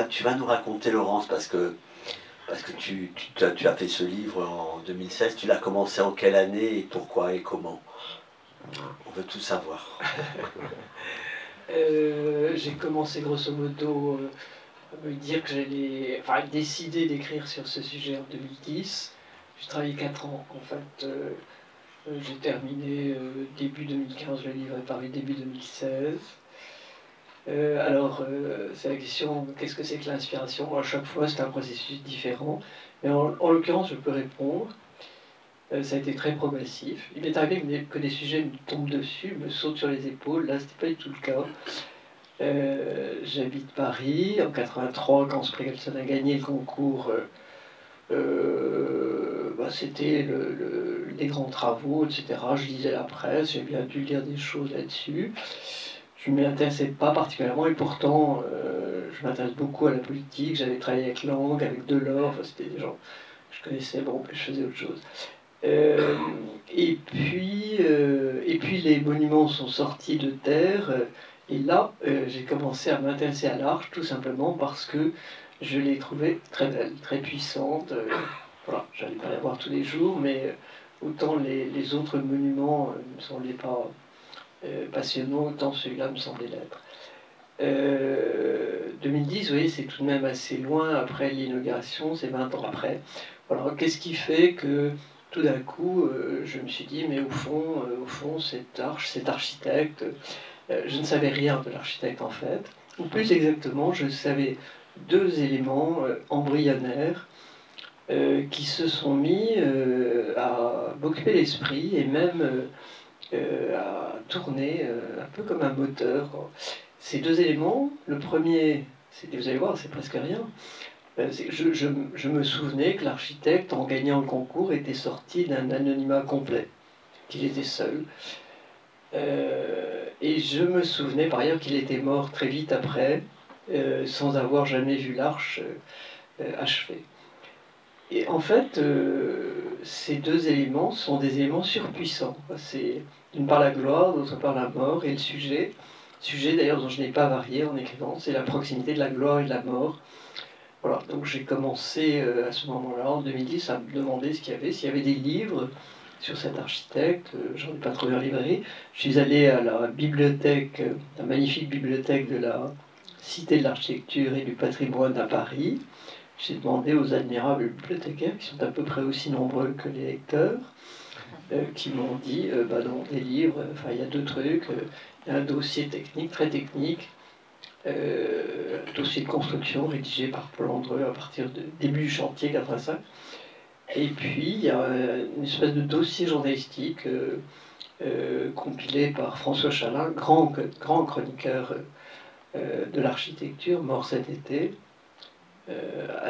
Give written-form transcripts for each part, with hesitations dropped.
tu vas nous raconter, Laurence, parce que tu as fait ce livre en 2016. Tu l'as commencé en quelle année et pourquoi et comment? On veut tout savoir. J'ai commencé grosso modo à me dire que j'allais, enfin, décider d'écrire sur ce sujet en 2010. J'ai travaillé 4 ans en fait. J'ai terminé début 2015, le livre est paru début 2016. C'est la question, qu'est-ce que c'est que l'inspiration? À chaque fois, c'est un processus différent. Mais en l'occurrence, je peux répondre. Ça a été très progressif. Il est arrivé que des sujets me tombent dessus, me sautent sur les épaules. Là, c'était pas du tout le cas. J'habite Paris. En 83, quand Spiegelson a gagné le concours, c'était les grands travaux, etc. Je lisais la presse, j'ai bien dû lire des choses là-dessus. Je ne m'y intéressais pas particulièrement, et pourtant, je m'intéresse beaucoup à la politique. J'avais travaillé avec Lang, avec Delors, enfin, c'était des gens que je connaissais, bon, je faisais autre chose. Et puis les monuments sont sortis de terre, et là, j'ai commencé à m'intéresser à l'art, tout simplement parce que je l'ai trouvée très belle, très puissante. Voilà, j'allais pas la voir tous les jours, mais autant les autres monuments ne me semblaient pas passionnants, autant celui-là me semblait l'être. 2010, vous voyez, c'est tout de même assez loin après l'inauguration, c'est 20 ans après. Alors, qu'est-ce qui fait que tout d'un coup, je me suis dit, mais au fond, cet architecte, je ne savais rien de l'architecte en fait, ou plus exactement, je savais 2 éléments embryonnaires qui se sont mis à m'occuper l'esprit et même à tourner un peu comme un moteur. Ces 2 éléments, le premier, vous allez voir, c'est presque rien. Je me souvenais que l'architecte, en gagnant le concours, était sorti d'un anonymat complet, qu'il était seul. Et je me souvenais par ailleurs qu'il était mort très vite après, sans avoir jamais vu l'arche achevée. Et en fait, ces 2 éléments sont des éléments surpuissants. C'est d'une part la gloire, d'autre part la mort, et le sujet d'ailleurs dont je n'ai pas varié en écrivant, c'est la proximité de la gloire et de la mort. Voilà, donc j'ai commencé à ce moment-là, en 2010, à me demander s'il y avait des livres sur cet architecte. J'en ai pas trouvé en librairie. Je suis allé à la bibliothèque, la magnifique bibliothèque de la Cité de l'Architecture et du Patrimoine à Paris. J'ai demandé aux admirables bibliothécaires, qui sont à peu près aussi nombreux que les lecteurs, qui m'ont dit, non, des livres, enfin il y a 2 trucs, il y a un dossier technique, très technique, dossier de construction rédigé par Paul Andreu à partir de début du chantier 85. Et puis il y a une espèce de dossier journalistique compilé par François Chalin, grand chroniqueur de l'architecture, mort cet été.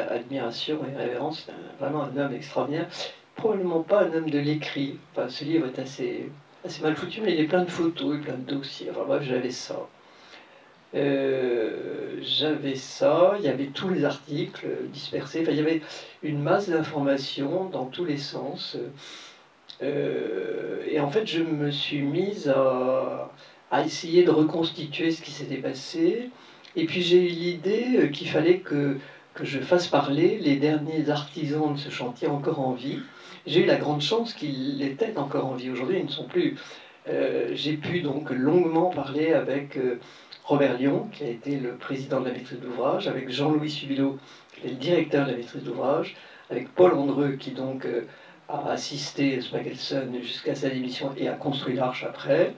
Admiration et révérence, c'est vraiment un homme extraordinaire. Probablement pas un homme de l'écrit. Enfin, ce livre est assez mal foutu, mais il est plein de photos et plein de dossiers. Enfin bref, j'avais ça. Il y avait tous les articles dispersés, enfin, il y avait une masse d'informations dans tous les sens. Et en fait, je me suis mise à essayer de reconstituer ce qui s'était passé. Et puis j'ai eu l'idée qu'il fallait que je fasse parler les derniers artisans de ce chantier encore en vie. J'ai eu la grande chance qu'ils étaient encore en vie. Aujourd'hui, ils ne sont plus. J'ai pu donc longuement parler avec Robert Lyon, qui a été le président de la maîtrise d'ouvrage, avec Jean-Louis Subilo, qui était le directeur de la maîtrise d'ouvrage, avec Paul Andreu, qui donc a assisté Spiegelson jusqu'à sa démission et a construit l'arche après,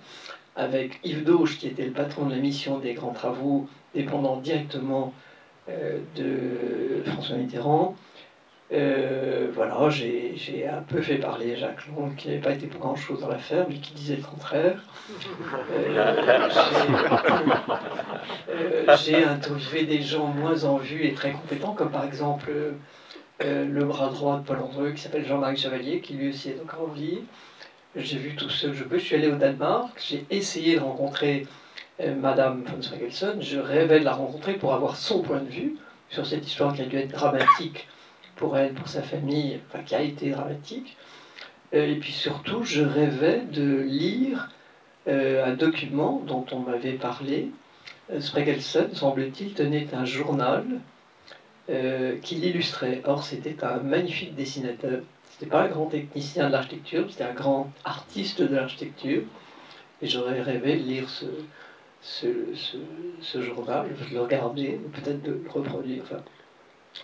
avec Yves Dauche, qui était le patron de la mission des grands travaux, dépendant directement de François Mitterrand. Voilà, j'ai un peu fait parler Jacques Long, qui n'avait pas été pour grand-chose dans l'affaire, mais qui disait le contraire. J'ai interviewé des gens moins en vue et très compétents, comme par exemple le bras droit de Paul Andreu, qui s'appelle Jean-Marie Chevalier, qui lui aussi est encore en vie. J'ai vu tout ce que je peux. Je suis allé au Danemark, j'ai essayé de rencontrer Madame von Spiegelson. Je rêvais de la rencontrer pour avoir son point de vue sur cette histoire qui a dû être dramatique pour elle, pour sa famille, enfin qui a été dramatique. Et puis surtout, je rêvais de lire un document dont on m'avait parlé, Spreckelsen, semble-t-il, tenait un journal qu'il illustrait. Or, c'était un magnifique dessinateur. C'était pas un grand technicien de l'architecture, c'était un grand artiste de l'architecture. Et j'aurais rêvé de lire ce journal, de le regarder, peut-être de le reproduire. Enfin,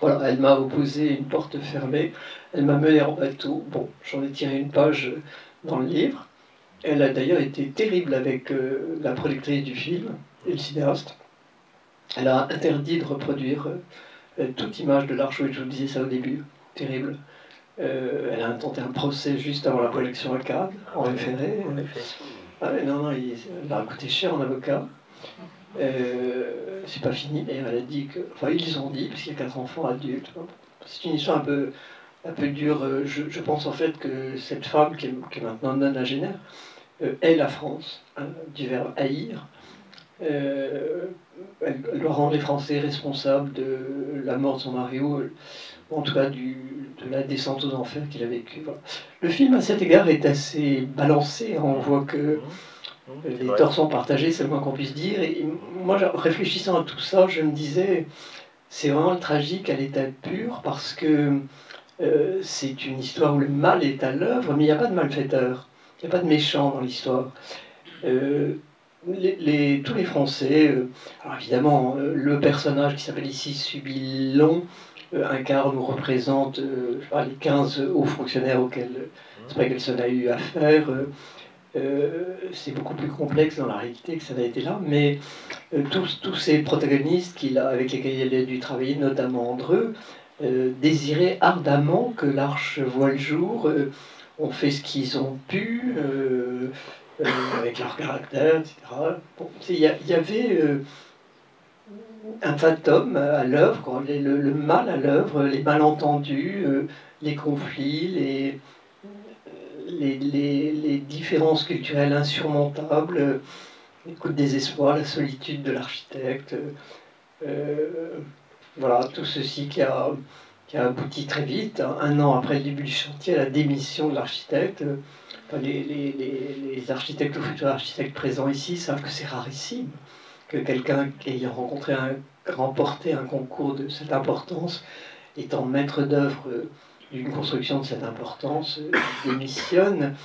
voilà, elle m'a opposé une porte fermée, elle m'a mené en bateau. Bon, j'en ai tiré une page dans le livre. Elle a d'ailleurs été terrible avec la productrice du film et le cinéaste. Elle a interdit de reproduire toute image de l'Arche, je vous disais ça au début, terrible. Elle a intenté un procès juste avant la projection à Cannes, en référé. Ah ouais, non, elle a coûté cher en avocat. C'est pas fini, d'ailleurs, elle a dit que. Enfin, ils ont dit, parce qu'il y a 4 enfants adultes. C'est une histoire un peu dure. Je pense en fait que cette femme, qui est maintenant nonagénaire, est la France, hein, du verbe haïr. Elle doit rendre les Français responsables de la mort de son mari, ou en tout cas de la descente aux enfers qu'il a vécue. Voilà. Le film, à cet égard, est assez balancé. On voit que les torts sont partagés, c'est le moins qu'on puisse dire. Et moi, réfléchissant à tout ça, je me disais, c'est vraiment le tragique à l'état pur, parce que c'est une histoire où le mal est à l'œuvre, mais il n'y a pas de malfaiteur, il n'y a pas de méchant dans l'histoire. Tous les Français, alors évidemment, le personnage qui s'appelle ici Subilon incarne ou représente les 15 hauts fonctionnaires auxquels Spreckelsen a eu affaire. C'est beaucoup plus complexe dans la réalité que ça n'a été là, mais tous ces protagonistes avec lesquels il a dû travailler, notamment entre eux, désiraient ardemment que l'Arche voie le jour, ont fait ce qu'ils ont pu, avec leur caractère, etc. Bon, il y avait un fantôme à l'œuvre, le mal à l'œuvre, les malentendus, les conflits, les différences culturelles insurmontables, les coups de désespoir, la solitude de l'architecte. Voilà, tout ceci qui a abouti très vite, hein, 1 an après le début du chantier, à la démission de l'architecte. Enfin, les architectes ou futurs architectes présents ici savent que c'est rarissime que quelqu'un ayant remporté un concours de cette importance, étant maître d'œuvre d'une construction de cette importance, démissionne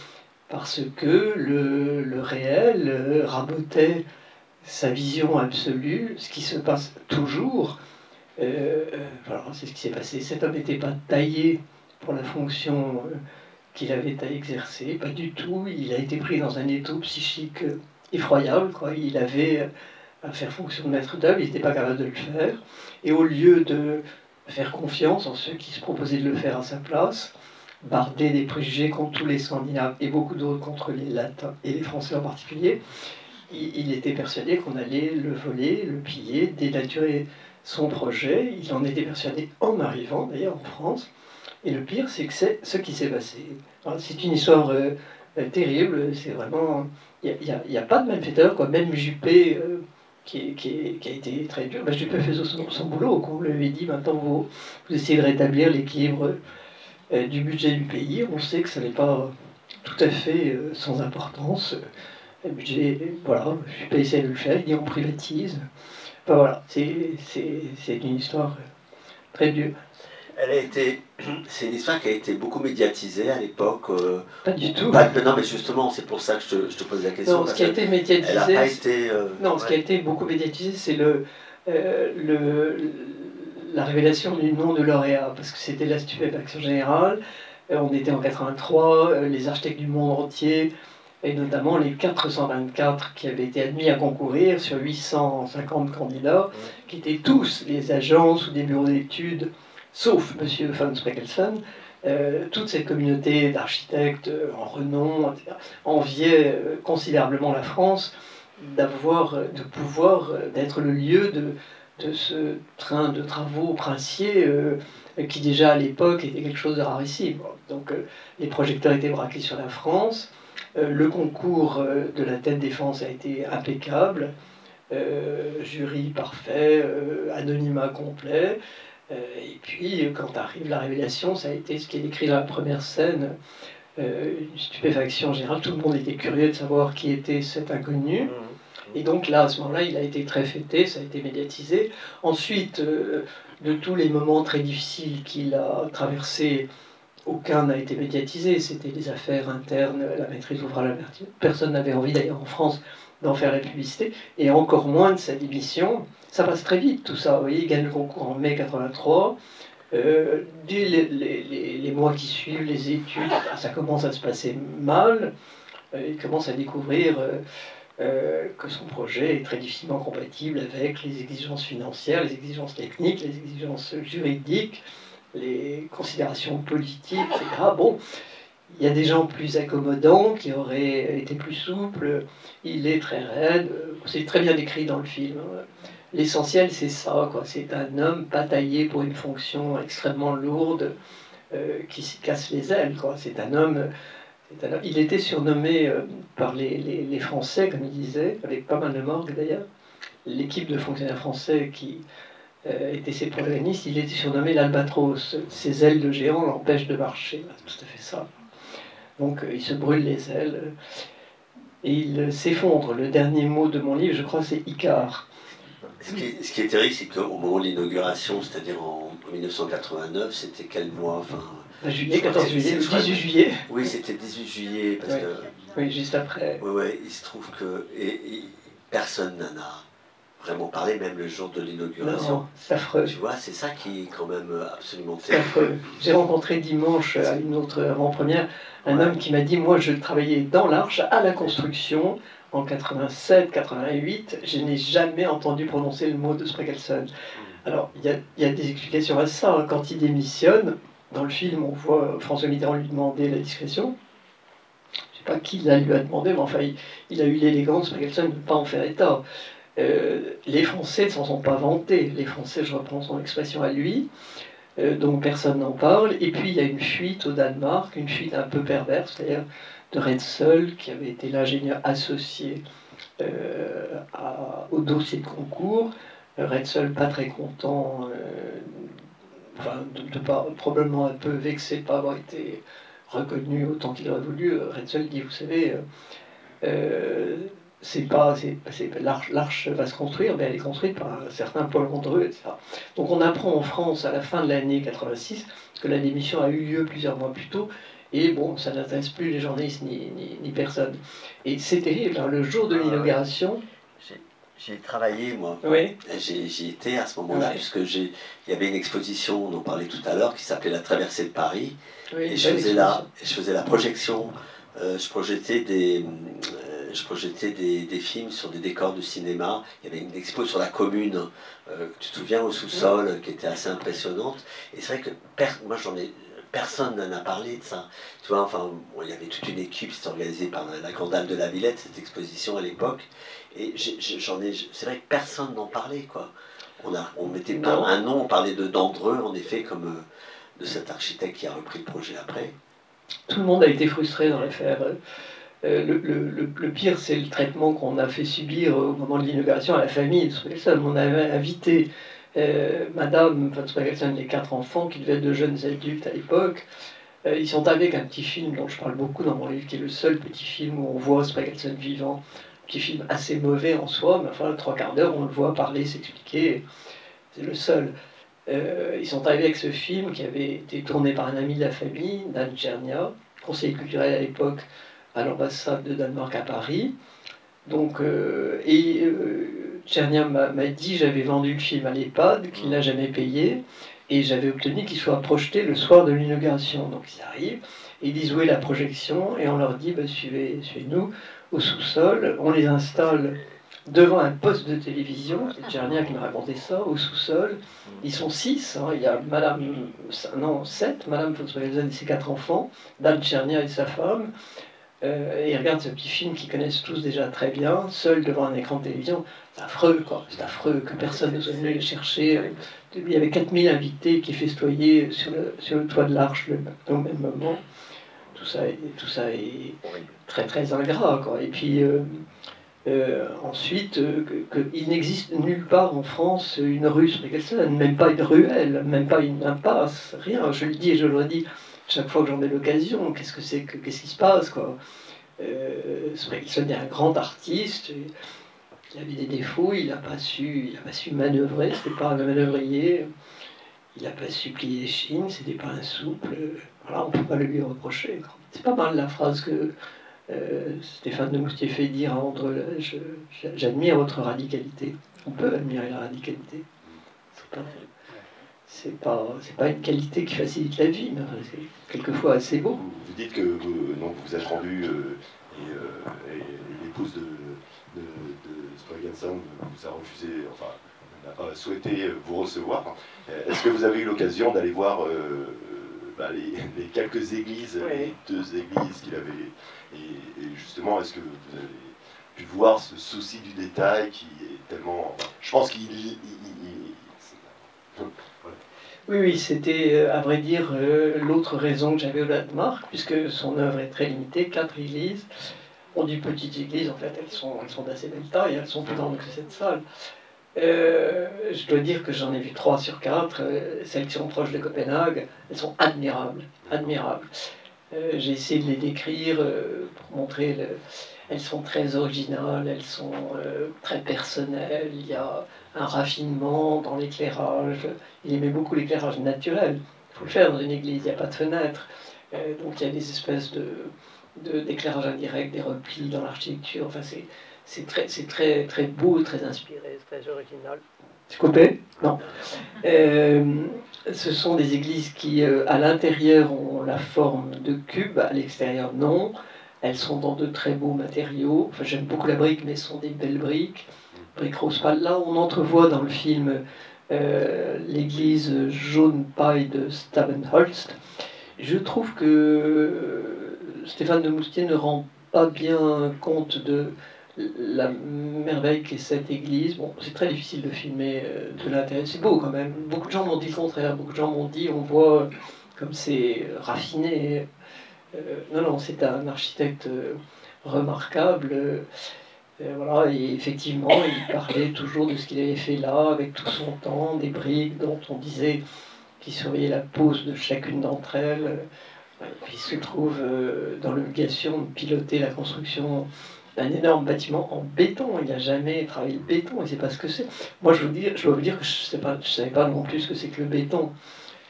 parce que le réel rabotait sa vision absolue, ce qui se passe toujours. Voilà, c'est ce qui s'est passé. Cet homme n'était pas taillé pour la fonction qu'il avait à exercer, pas du tout. Il a été pris dans un étau psychique effroyable, quoi. Il avait à faire fonction de maître d'œuvre, il n'était pas capable de le faire. Et au lieu de faire confiance en ceux qui se proposaient de le faire à sa place, barder des préjugés contre tous les Scandinaves et beaucoup d'autres contre les Latins et les Français en particulier, il était persuadé qu'on allait le voler, le piller, dénaturer son projet. Il en était persuadé en arrivant, d'ailleurs, en France. Et le pire, c'est que c'est ce qui s'est passé. C'est une histoire terrible. C'est vraiment... Il n'y a pas de malfaiteur, quoi. Même Juppé, qui a été très dur. Ben, Juppé faisait son boulot, comme vous l'avez dit. Maintenant, vous essayez de rétablir l'équilibre du budget du pays. On sait que ce n'est pas tout à fait sans importance. Le budget, voilà, Juppé essaie de le faire, il dit on privatise. Ben, voilà, c'est une histoire très dure. C'est une histoire qui a été beaucoup médiatisée à l'époque. Pas du tout. Non, mais justement, c'est pour ça que je te pose la question. Non, ce qui a été médiatisé. Elle a pas été. Non, ce qui a été beaucoup médiatisé, c'est la révélation du nom de lauréat, parce que c'était la stupéfaction générale. On était en 83, les architectes du monde entier, et notamment les 424 qui avaient été admis à concourir sur 850 candidats, qui étaient tous des agences ou des bureaux d'études, sauf M. von Spreckelsen. Toute cette communauté d'architectes en renom, etc., enviait considérablement la France d'être le lieu de ce train de travaux princiers qui déjà à l'époque était quelque chose de rarissime. Donc les projecteurs étaient braqués sur la France, le concours de la Tête Défense a été impeccable, jury parfait, anonymat complet, et puis quand arrive la révélation, ça a été ce qui est décrit dans la première scène, une stupéfaction générale, tout le monde était curieux de savoir qui était cet inconnu. Et donc là, à ce moment-là, il a été très fêté, ça a été médiatisé. Ensuite, de tous les moments très difficiles qu'il a traversés, aucun n'a été médiatisé. C'était des affaires internes, la maîtrise d'ouvrage. Personne n'avait envie, d'ailleurs en France, d'en faire la publicité. Et encore moins de sa démission. Ça passe très vite, tout ça. Vous voyez, il gagne le concours en mai 83. Dès les mois qui suivent, les études, ça commence à se passer mal. Il commence à découvrir que son projet est très difficilement compatible avec les exigences financières, les exigences techniques, les exigences juridiques, les considérations politiques, etc. Bon, il y a des gens plus accommodants qui auraient été plus souples. Il est très raide. C'est très bien décrit dans le film. L'essentiel, c'est ça, quoi. C'est un homme pas taillé pour une fonction extrêmement lourde qui s'y casse les ailes, quoi. C'est un homme. Il était surnommé par les Français, comme il disait, avec pas mal de morgue d'ailleurs. L'équipe de fonctionnaires français qui était ses protagonistes, il était surnommé l'Albatros. Ses ailes de géant l'empêchent de marcher. C'est tout à fait ça. Donc il se brûle les ailes et il s'effondre. Le dernier mot de mon livre, je crois, c'est Icare. Ce qui est terrible, c'est qu'au moment de l'inauguration, c'est-à-dire en 1989, c'était quel mois enfin, juillet, 14 juillet, 18 juillet. Oui, c'était 18 juillet. Parce que, oui, juste après. Oui, il se trouve que personne n'en a vraiment parlé, même le jour de l'inauguration. C'est affreux. Tu vois, c'est ça qui est quand même absolument terrible. C'est affreux. J'ai rencontré dimanche, à une autre avant-première, un homme qui m'a dit, moi je travaillais dans l'Arche, à la construction, en 87, 88, je n'ai jamais entendu prononcer le mot de Spreckelsen. Alors, il y a des explications à ça. Hein. Quand il démissionne, dans le film, on voit François Mitterrand lui demander la discrétion. Je ne sais pas qui la lui a demandé, mais enfin, il a eu l'élégance, Spreckelsen, de ne pas en faire état. Les Français ne s'en sont pas vantés. Les Français, je reprends son expression à lui, donc personne n'en parle. Et puis, il y a une fuite au Danemark, une fuite un peu perverse, c'est-à-dire de Retzel, qui avait été l'ingénieur associé au dossier de concours. Retzel, pas très content, probablement un peu vexé de ne pas avoir été reconnu autant qu'il aurait voulu. Retzel dit, vous savez, l'arche va se construire, mais elle est construite par un certain Paul Rondreux, etc. Donc on apprend en France, à la fin de l'année 86, que la démission a eu lieu plusieurs mois plus tôt, et bon, ça n'intéresse plus les journalistes ni personne. Et c'est terrible, hein, le jour de l'inauguration... J'ai travaillé, moi. Oui. J'y étais à ce moment-là, oui. Puisque il y avait une exposition, on en parlait tout à l'heure, qui s'appelait La Traversée de Paris. Oui, et je faisais la projection. Je projetais des films sur des décors de cinéma. Il y avait une expo sur la Commune, tu te souviens, au sous-sol, qui était assez impressionnante. Et c'est vrai que moi, personne n'en a parlé de ça. Tu vois, enfin, bon, il y avait toute une équipe, c'était organisé par la Grande Halle de la Villette, cette exposition à l'époque. Et c'est vrai que personne n'en parlait, quoi. On mettait pas un nom, on parlait d'Andreux, en effet, comme de cet architecte qui a repris le projet après. Tout le monde a été frustré dans l'affaire. Le pire, c'est le traitement qu'on a fait subir au moment de l'inauguration à la famille de Spreckelsen. On avait invité Madame von Spreckelsen, les 4 enfants, qui devaient être de jeunes adultes à l'époque. Ils sont avec un petit film dont je parle beaucoup dans mon livre, qui est le seul petit film où on voit Spreckelsen vivant. Petit film assez mauvais en soi, mais enfin, 3 quarts d'heure, on le voit parler, s'expliquer. C'est le seul. Ils sont arrivés avec ce film qui avait été tourné par un ami de la famille, Dan Tchernia, conseiller culturel à l'époque à l'ambassade de Danemark à Paris. Donc, Tchernia m'a dit, j'avais vendu le film à l'EHPAD, qu'il n'a jamais payé, et j'avais obtenu qu'il soit projeté le soir de l'inauguration. Donc ils arrivent, ils disent où est la projection, et on leur dit, bah, suivez-nous au sous-sol, on les installe devant un poste de télévision, c'est Tchernia qui m'a raconté ça, au sous-sol. Ils sont 6, hein, il y a 7, Madame von Spreckelsen et ses 4 enfants, Dan Tchernia et sa femme, et ils regardent ce petit film qu'ils connaissent tous déjà très bien, seuls devant un écran de télévision. C'est affreux, quoi, c'est affreux que personne ne soit venu les chercher. Il y avait 4000 invités qui festoyaient sur le toit de l'Arche au même moment. Tout ça est très très ingrat, quoi. Et puis ensuite, il n'existe nulle part en France une rue Spreckelsen, même pas une ruelle, même pas une impasse, rien. Je le dis et je le redis chaque fois que j'en ai l'occasion. Qu'est-ce qui se passe, quoi. Spreckelsen est un grand artiste. il avait des défauts, il n'a pas su manœuvrer, c'était pas un manœuvrier, il n'a pas su plier les chines, c'était pas un souple. Voilà, on ne peut pas le lui reprocher. C'est pas mal la phrase que Stéphane de Moustier fait dire à André, j'admire votre radicalité. On peut admirer la radicalité. C'est pas une qualité qui facilite la vie, mais c'est quelquefois assez beau. Vous dites que vous vous êtes rendu et l'épouse de Spragenson vous a refusé, enfin, n'a pas souhaité vous recevoir. Est-ce que vous avez eu l'occasion d'aller voir les quelques églises, Oui. les 2 églises qu'il avait, et justement, est-ce que vous avez pu voir ce souci du détail qui est tellement... Je pense qu'il... Oui, c'était, à vrai dire, l'autre raison que j'avais au Danemark, puisque son œuvre est très limitée, 4 églises. On dit petites églises, en fait, elles sont d'assez belle taille, elles sont plus grandes que cette salle. Je dois dire que j'en ai vu 3 sur 4, celles qui sont proches de Copenhague, elles sont admirables, admirables. J'ai essayé de les décrire pour montrer, elles sont très originales, elles sont très personnelles, il y a un raffinement dans l'éclairage. Il aimait beaucoup l'éclairage naturel, il faut le faire dans une église, il n'y a pas de fenêtre, donc il y a des espèces d'éclairage indirect, des replis dans l'architecture, enfin c'est très beau, très inspiré, très original. C'est coupé? Non. Ce sont des églises qui, à l'intérieur, ont la forme de cubes, à l'extérieur, non. Elles sont dans de très beaux matériaux. Enfin, j'aime beaucoup la brique, mais ce sont des belles briques. Briques rose pâle. Là, on entrevoit dans le film l'église jaune paille de Stavenholst. Je trouve que Stéphane de Moustier ne rend pas bien compte de la merveille qu'est cette église. Bon, c'est très difficile de filmer de l'intérieur. C'est beau quand même. Beaucoup de gens m'ont dit le contraire. Beaucoup de gens m'ont dit, on voit comme c'est raffiné. Non, c'est un architecte remarquable. Voilà, et effectivement, il parlait toujours de ce qu'il avait fait là, avec tout son temps, des briques dont on disait qu'il surveillait la pose de chacune d'entre elles. Et puis il se trouve dans l'obligation de piloter la construction d'un énorme bâtiment en béton. Il n'a jamais travaillé le béton, il ne sait pas ce que c'est. Moi, je dois vous dire que je ne savais pas non plus ce que c'est que le béton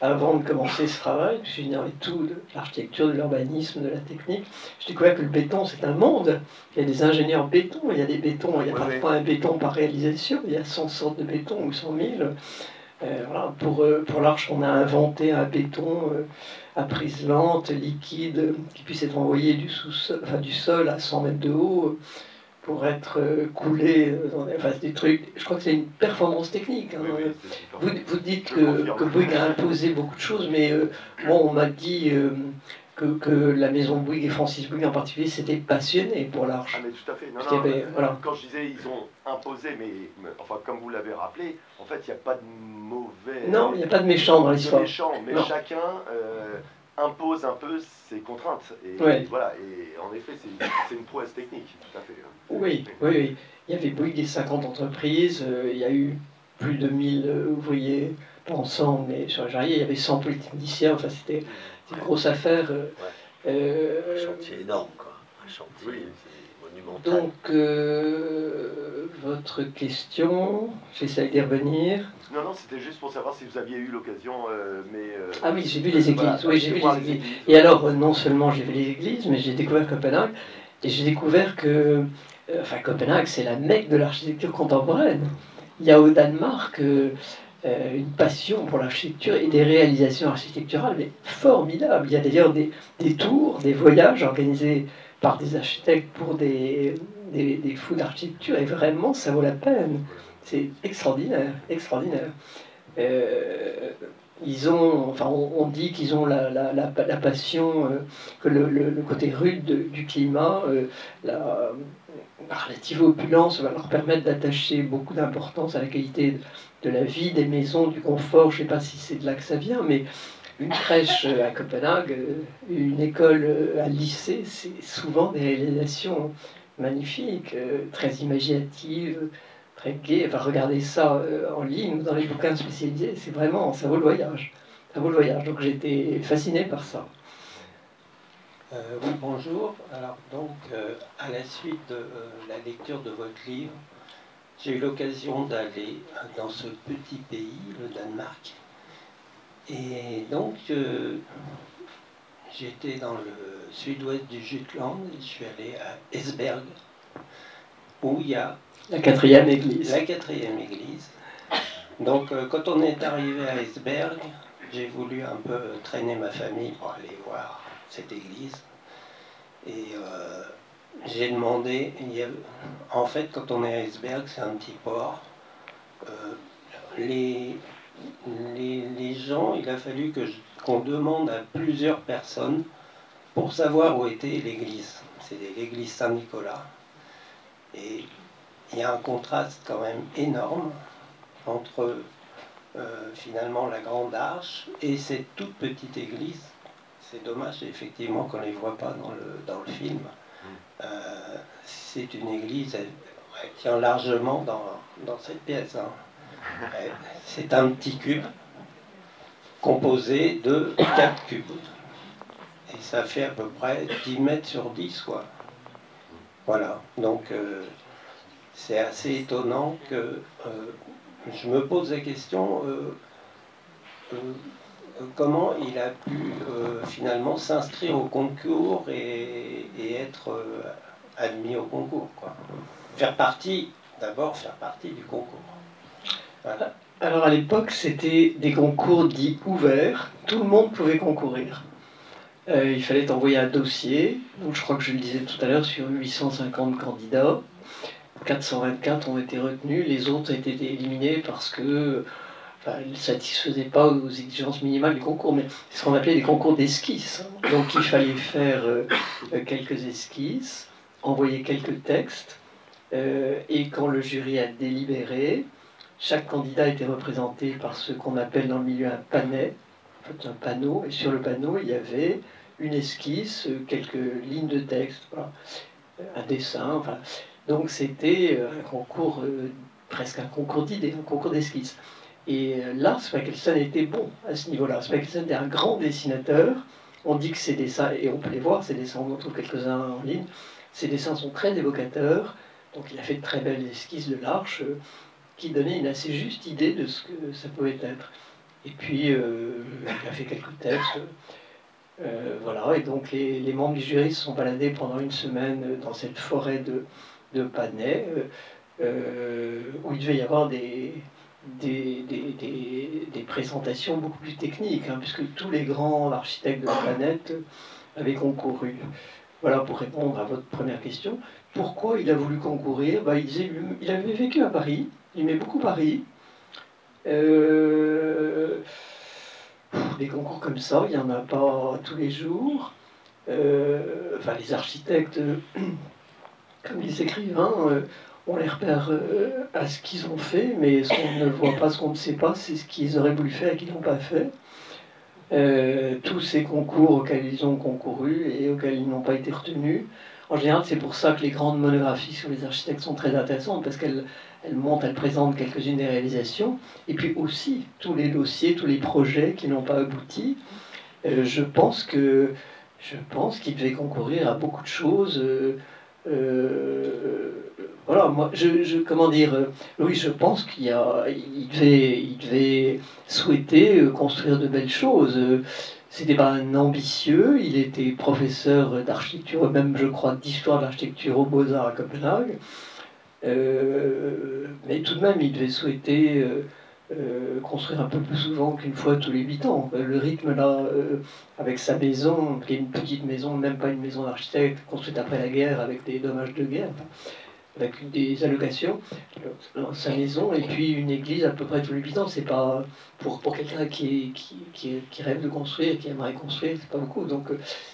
avant de commencer ce travail, parce que j'ignorais tout de l'architecture, de l'urbanisme, de la technique. Je découvrais que le béton, c'est un monde. Il y a des ingénieurs béton, il y a des bétons, il n'y a pas un béton par réalisation, il y a 100 sortes de béton ou 100 000. Voilà, pour l'Arche, on a inventé un béton à prise lente, liquide, qui puisse être envoyé du sol à 100 mètres de haut pour être coulé dans des trucs. Je crois que c'est une performance technique. Hein. Oui, vous dites que Bouygues a imposé beaucoup de choses, mais moi, on m'a dit que la maison Bouygues et Francis Bouygues en particulier s'étaient passionnés pour l'Arche. Ah mais tout à fait. Voilà. Quand je disais ils ont imposé, mais enfin comme vous l'avez rappelé, en fait il n'y a pas de mauvais... Non, il n'y a pas de méchant dans l'histoire. Mais non. Chacun impose un peu ses contraintes. Et, ouais. Voilà, et en effet c'est une prouesse technique, tout à fait. Oui. Il y avait Bouygues et 50 entreprises, il y a eu plus de 1000 ouvriers, pas ensemble, mais sur la Jarrière, il y avait 100 polytechniciens, enfin c'était une grosse affaire. Un chantier énorme, quoi. Un chantier monumental. Donc, votre question, j'essaie d'y revenir. Non, c'était juste pour savoir si vous aviez eu l'occasion, Ah oui, j'ai vu les églises. Voilà, oui, j'ai vu les églises. Et alors, non seulement j'ai vu les églises, mais j'ai découvert Copenhague, et j'ai découvert que Copenhague, c'est la Mecque de l'architecture contemporaine. Il y a au Danemark une passion pour l'architecture et des réalisations architecturales mais formidables. Il y a d'ailleurs des tours, des voyages organisés par des architectes pour des fous d'architecture, et vraiment, ça vaut la peine. C'est extraordinaire, extraordinaire. On dit qu'ils ont la passion, que le côté rude du climat, la relative opulence va leur permettre d'attacher beaucoup d'importance à la qualité de la vie, des maisons, du confort. Je ne sais pas si c'est de là que ça vient, mais une crèche à Copenhague, une école à lycée, c'est souvent des réalisations magnifiques, très imaginatives, très gaies. Enfin, regardez ça en ligne ou dans les bouquins spécialisés, c'est vraiment, ça vaut le voyage. Ça vaut le voyage. Donc j'ai été fasciné par ça. Oui, bonjour. Alors donc, à la suite de la lecture de votre livre, j'ai eu l'occasion d'aller dans ce petit pays, le Danemark. Et donc, j'étais dans le sud-ouest du Jutland, je suis allé à Esbjerg, où il y a La quatrième église. la quatrième église. Donc, quand on est arrivé à Esbjerg, j'ai voulu un peu traîner ma famille pour aller voir cette église. Et j'ai demandé, en fait, quand on est à Esbjerg, c'est un petit port. Les gens, il a fallu qu'on demande à plusieurs personnes pour savoir où était l'église. C'est l'église Saint-Nicolas. Et il y a un contraste quand même énorme entre finalement la grande arche et cette toute petite église. C'est dommage effectivement qu'on ne les voit pas dans le film. C'est une église, elle tient largement dans cette pièce. Hein. C'est un petit cube composé de 4 cubes. Et ça fait à peu près 10 mètres sur 10, quoi. Voilà, donc c'est assez étonnant que je me pose la question comment il a pu finalement s'inscrire au concours et être admis au concours, quoi. D'abord faire partie du concours. Voilà. Alors à l'époque, c'était des concours dits ouverts, tout le monde pouvait concourir. Il fallait envoyer un dossier, donc je crois que je le disais tout à l'heure, sur 850 candidats, 424 ont été retenus, les autres ont été éliminés parce que ils ne satisfaisaient pas aux exigences minimales du concours, mais c'est ce qu'on appelait des concours d'esquisses. Donc il fallait faire quelques esquisses, envoyer quelques textes, et quand le jury a délibéré, chaque candidat était représenté par ce qu'on appelle dans le milieu un panet, en fait un panneau, et sur le panneau il y avait une esquisse, quelques lignes de texte, voilà, un dessin. Enfin, donc c'était un concours, presque un concours d'idées, un concours d'esquisse. Et là, Spiegelstein était bon à ce niveau-là. Spiegelstein était un grand dessinateur. On dit que ses dessins, et on peut les voir, ses dessins, on en trouve quelques-uns en ligne, ses dessins sont très évocateurs. Donc il a fait de très belles esquisses de l'arche qui donnaient une assez juste idée de ce que ça pouvait être. Et puis, il a fait quelques textes. Voilà, et donc les membres du jury se sont baladés pendant une semaine dans cette forêt de panais, où il devait y avoir des présentations beaucoup plus techniques, hein, puisque tous les grands architectes de la planète avaient concouru. Voilà, pour répondre à votre première question. Pourquoi il a voulu concourir? Il avait vécu à Paris, il aimait beaucoup Paris. Des concours comme ça, il n'y en a pas tous les jours. Les architectes, comme les écrivains, on les repère à ce qu'ils ont fait, mais ce qu'on ne voit pas, ce qu'on ne sait pas, c'est ce qu'ils auraient voulu faire et qu'ils n'ont pas fait. Tous ces concours auxquels ils ont concouru et auxquels ils n'ont pas été retenus. En général, c'est pour ça que les grandes monographies sur les architectes sont très intéressantes, parce qu'elles présentent quelques-unes des réalisations, et puis aussi tous les dossiers, tous les projets qui n'ont pas abouti. Je pense qu'ils devaient concourir à beaucoup de choses. Voilà, moi, comment dire, oui, je pense qu'il devait souhaiter construire de belles choses. C'était pas un ambitieux, il était professeur d'architecture, même je crois d'histoire de l'architecture aux Beaux-Arts à Copenhague. Mais tout de même, il devait souhaiter construire un peu plus souvent qu'une fois tous les 8 ans. Le rythme là, avec sa maison, qui est une petite maison, même pas une maison d'architecte, construite après la guerre avec des dommages de guerre, avec des allocations, sa maison, et puis une église à peu près tous les 8 ans, c'est pas pour quelqu'un qui rêve de construire, qui aimerait construire, c'est pas beaucoup, donc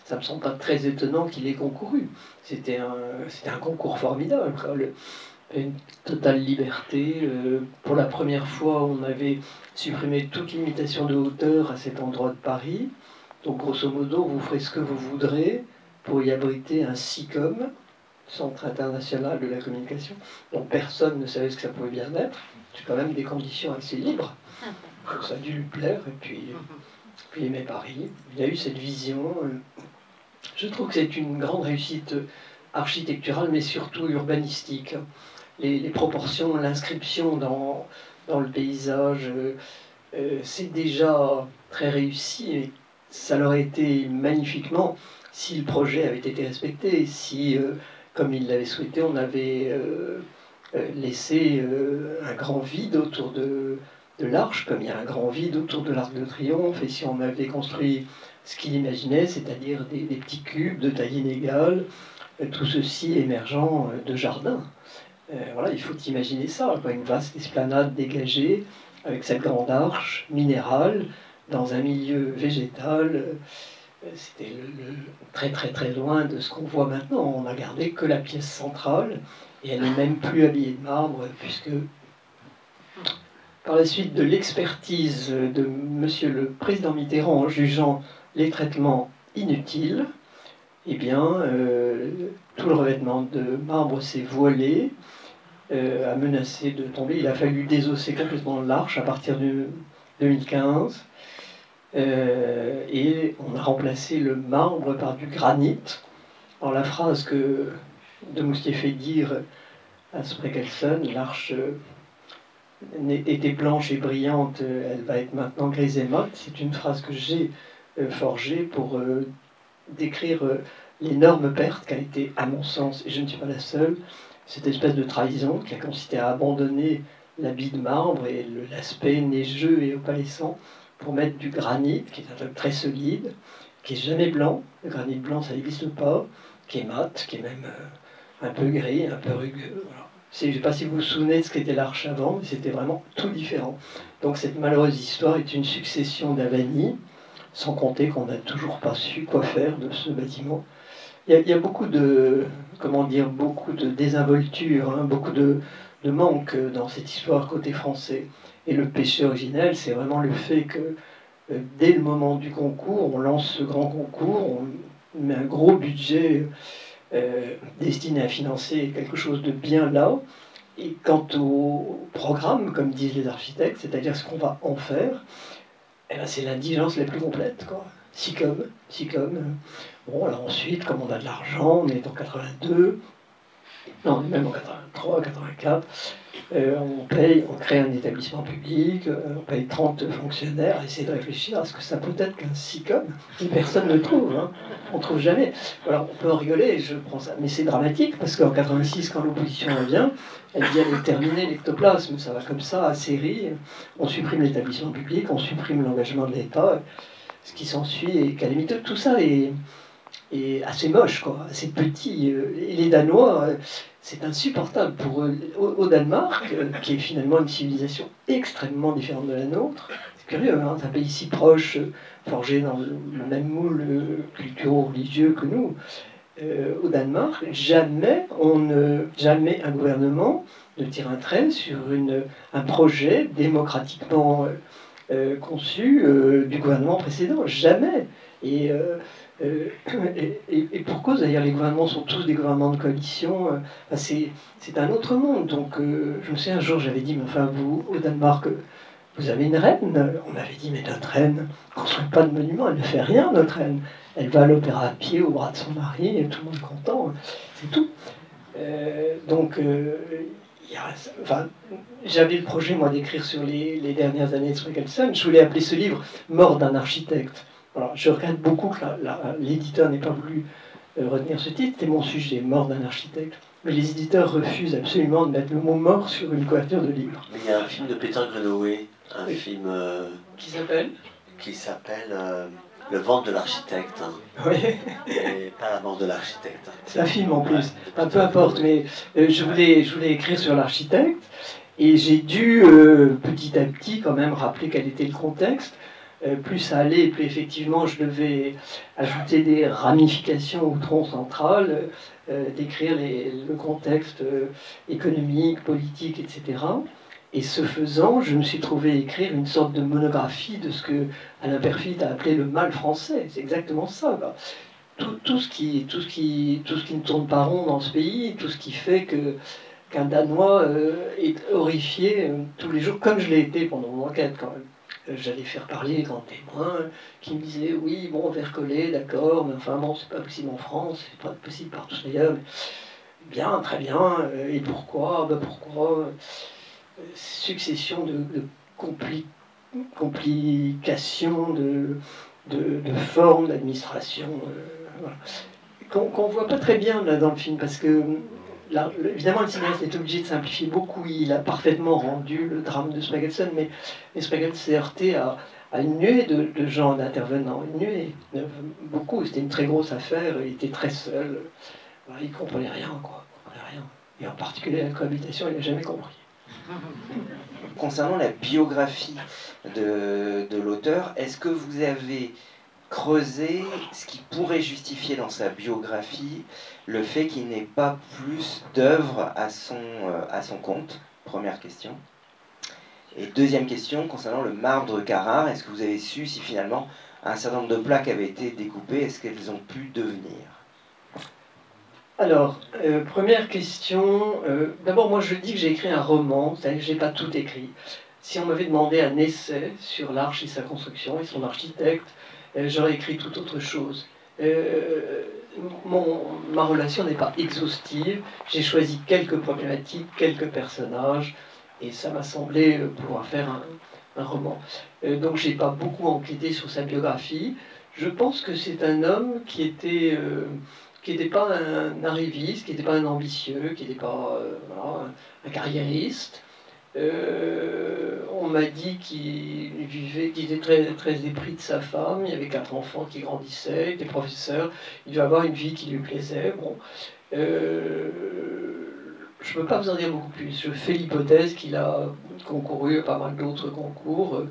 ça me semble pas très étonnant qu'il ait concouru. C'était un concours formidable, quoi. Une totale liberté. Pour la première fois, on avait supprimé toute limitation de hauteur à cet endroit de Paris, donc grosso modo, vous ferez ce que vous voudrez pour y abriter un SICOM, Centre international de la communication, dont personne ne savait ce que ça pouvait bien être. C'est quand même des conditions assez libres. Donc ça a dû lui plaire, et puis il aimait Paris. Il a eu cette vision. Je trouve que c'est une grande réussite architecturale, mais surtout urbanistique. les proportions, l'inscription dans le paysage, c'est déjà très réussi. Et ça l'aurait été magnifiquement si le projet avait été respecté, si, comme il l'avait souhaité, on avait laissé un grand vide autour de l'arche, comme il y a un grand vide autour de l'Arc de Triomphe, et si on avait construit ce qu'il imaginait, c'est-à-dire des petits cubes de taille inégale, tout ceci émergeant de jardins. Voilà, il faut imaginer ça, quoi, une vaste esplanade dégagée, avec cette grande arche minérale, dans un milieu végétal. C'était très très très loin de ce qu'on voit maintenant. On n'a gardé que la pièce centrale, et elle n'est même plus habillée de marbre, puisque par la suite de l'expertise de Monsieur le Président Mitterrand en jugeant les traitements inutiles, eh bien, tout le revêtement de marbre s'est voilé, a menacé de tomber. Il a fallu désosser complètement l'arche à partir de 2015. Et on a remplacé le marbre par du granit. Alors la phrase que de Moustier fait dire à Spreckelsen, l'arche était blanche et brillante, elle va être maintenant grise et motte, c'est une phrase que j'ai forgée pour décrire l'énorme perte qu'a été, à mon sens, et je ne suis pas la seule, cette espèce de trahison qui a consisté à abandonner l'habit de marbre et l'aspect neigeux et opalescent pour mettre du granit, qui est un truc très solide, qui est jamais blanc, le granit blanc ça n'existe pas, qui est mat, qui est même un peu gris, un peu rugueux. Voilà. Je ne sais pas si vous vous souvenez de ce qu'était l'arche avant, mais c'était vraiment tout différent. Donc cette malheureuse histoire est une succession d'avanies, sans compter qu'on n'a toujours pas su quoi faire de ce bâtiment. Il y a beaucoup de, comment dire, beaucoup de désinvolture, hein, beaucoup de manque dans cette histoire côté français. Et le péché originel, c'est vraiment le fait que dès le moment du concours, on lance ce grand concours, on met un gros budget destiné à financer quelque chose de bien là. Et quant au programme, comme disent les architectes, c'est-à-dire ce qu'on va en faire, eh ben c'est l'indigence la plus complète, quoi. Si comme. Bon, alors ensuite, comme on a de l'argent, on est en 82, non, on est même en 83, 84, on crée un établissement public, on paye 30 fonctionnaires, essayer de réfléchir à ce que ça peut être qu'un SICOM, et personne ne trouve, hein. On ne trouve jamais. Alors on peut en rigoler, je prends ça, mais c'est dramatique, parce qu'en 86, quand l'opposition vient, elle vient de terminer l'ectoplasme, ça va comme ça, à série, on supprime l'établissement public, on supprime l'engagement de l'État, ce qui s'ensuit est calamiteux, tout ça est assez moche, quoi, assez petit. Et les Danois, c'est insupportable pour eux. Au Danemark, qui est finalement une civilisation extrêmement différente de la nôtre, c'est curieux, hein, c'est un pays si proche, forgé dans le même moule culturo-religieux que nous. Au Danemark, jamais un gouvernement ne tire un trait sur un projet démocratiquement conçu du gouvernement précédent. Jamais. Et pour cause, d'ailleurs, les gouvernements sont tous des gouvernements de coalition. C'est un autre monde. Donc, je me souviens, un jour, j'avais dit, mais enfin, vous, au Danemark, vous avez une reine. On m'avait dit, mais notre reine ne construit pas de monument, elle ne fait rien, notre reine. Elle va à l'opéra à pied au bras de son mari, et tout le monde est content. C'est tout. Enfin, j'avais le projet, moi, d'écrire sur les dernières années de Spreckelsen. Je voulais appeler ce livre « Mort d'un architecte ». Alors, je regrette beaucoup que l'éditeur n'ait pas voulu retenir ce titre. C'était mon sujet, Mort d'un architecte. Mais les éditeurs refusent absolument de mettre le mot mort sur une couverture de livre. Mais il y a un film de Peter Greenaway, un film Qui s'appelle Le ventre de l'architecte. Hein. Oui. Et pas la mort de l'architecte. C'est un film en plus. Enfin, peu importe, mais je voulais écrire sur l'architecte. Et j'ai dû, petit à petit, quand même, rappeler quel était le contexte. Plus ça allait, plus effectivement je devais ajouter des ramifications au tronc central, décrire le contexte économique, politique, etc. Et ce faisant, je me suis trouvé écrire une sorte de monographie de ce que Alain Perfit a appelé le mal français. C'est exactement ça. Quoi. Tout ce qui ne tourne pas rond dans ce pays, tout ce qui fait qu'un Danois est horrifié tous les jours, comme je l'ai été pendant mon enquête quand même. J'allais faire parler les grands témoins qui me disaient oui, bon, verre collé, d'accord, mais enfin bon, c'est pas possible en France, c'est pas possible partout ailleurs. Bien, très bien. Et pourquoi? Ben pourquoi? Succession de complications, de formes d'administration, voilà. Qu'on voit pas très bien là dans le film, parce que là, évidemment le cinéaste est obligé de simplifier beaucoup. Il a parfaitement rendu le drame de Spragelson, mais Spragelson s'est heurté à une nuée de gens, d'intervenants, une nuée, beaucoup. C'était une très grosse affaire, il était très seul, voilà, il comprenait rien, quoi, il comprenait rien. Et en particulier la cohabitation, il n'a jamais compris. Concernant la biographie de l'auteur, est-ce que vous avez creusé ce qui pourrait justifier dans sa biographie le fait qu'il n'ait pas plus d'œuvres à son compte? Première question. Et deuxième question, concernant le marbre de Carrare, est-ce que vous avez su si finalement un certain nombre de plaques avaient été découpées, est-ce qu'elles ont pu devenir? Alors, première question. D'abord, moi je dis que j'ai écrit un roman, c'est-à-dire que je n'ai pas tout écrit. Si on m'avait demandé un essai sur l'Arche et sa construction et son architecte, j'aurais écrit tout autre chose. Ma relation n'est pas exhaustive. J'ai choisi quelques problématiques, quelques personnages, et ça m'a semblé pouvoir faire un roman. Donc, je n'ai pas beaucoup enquêté sur sa biographie. Je pense que c'est un homme qui était. Qui n'était pas un arriviste, qui n'était pas un ambitieux, qui n'était pas voilà, un carriériste. On m'a dit qu'il vivait, qu'il était très, très épris de sa femme, il y avait 4 enfants qui grandissaient, il était professeur, il devait avoir une vie qui lui plaisait. Bon. Je ne peux pas vous en dire beaucoup plus. Je fais l'hypothèse qu'il a concouru à pas mal d'autres concours,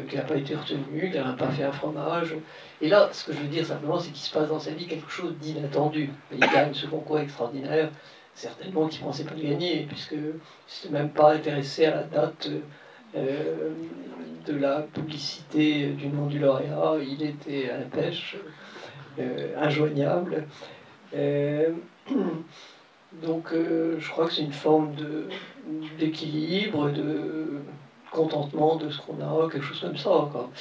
qu'il n'a pas été retenu, qu'il n'a pas fait un fromage. Et là, ce que je veux dire simplement, c'est qu'il se passe dans sa vie quelque chose d'inattendu. Il gagne ce concours extraordinaire, certainement qu'il ne pensait pas le gagner, puisque il ne s'était même pas intéressé à la date de la publicité du nom du lauréat. Il était à la pêche, injoignable. Donc je crois que c'est une forme d'équilibre, de contentement de ce qu'on a, quelque chose comme ça, quoi.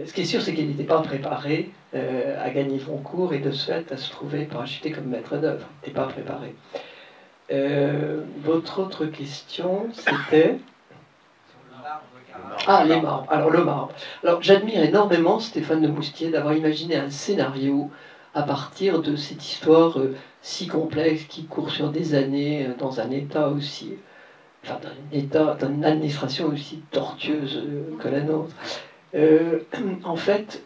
Ce qui est sûr, c'est qu'il n'était pas préparé à gagner le concours et de ce fait à se trouver parachuté comme maître d'œuvre. Il n'était pas préparé. Votre autre question, c'était... Ah, les marbres. Alors, le marbre. Alors, j'admire énormément Stéphane de Moustier d'avoir imaginé un scénario à partir de cette histoire si complexe qui court sur des années, dans un état aussi... Enfin, dans une administration aussi tortueuse que la nôtre. En fait,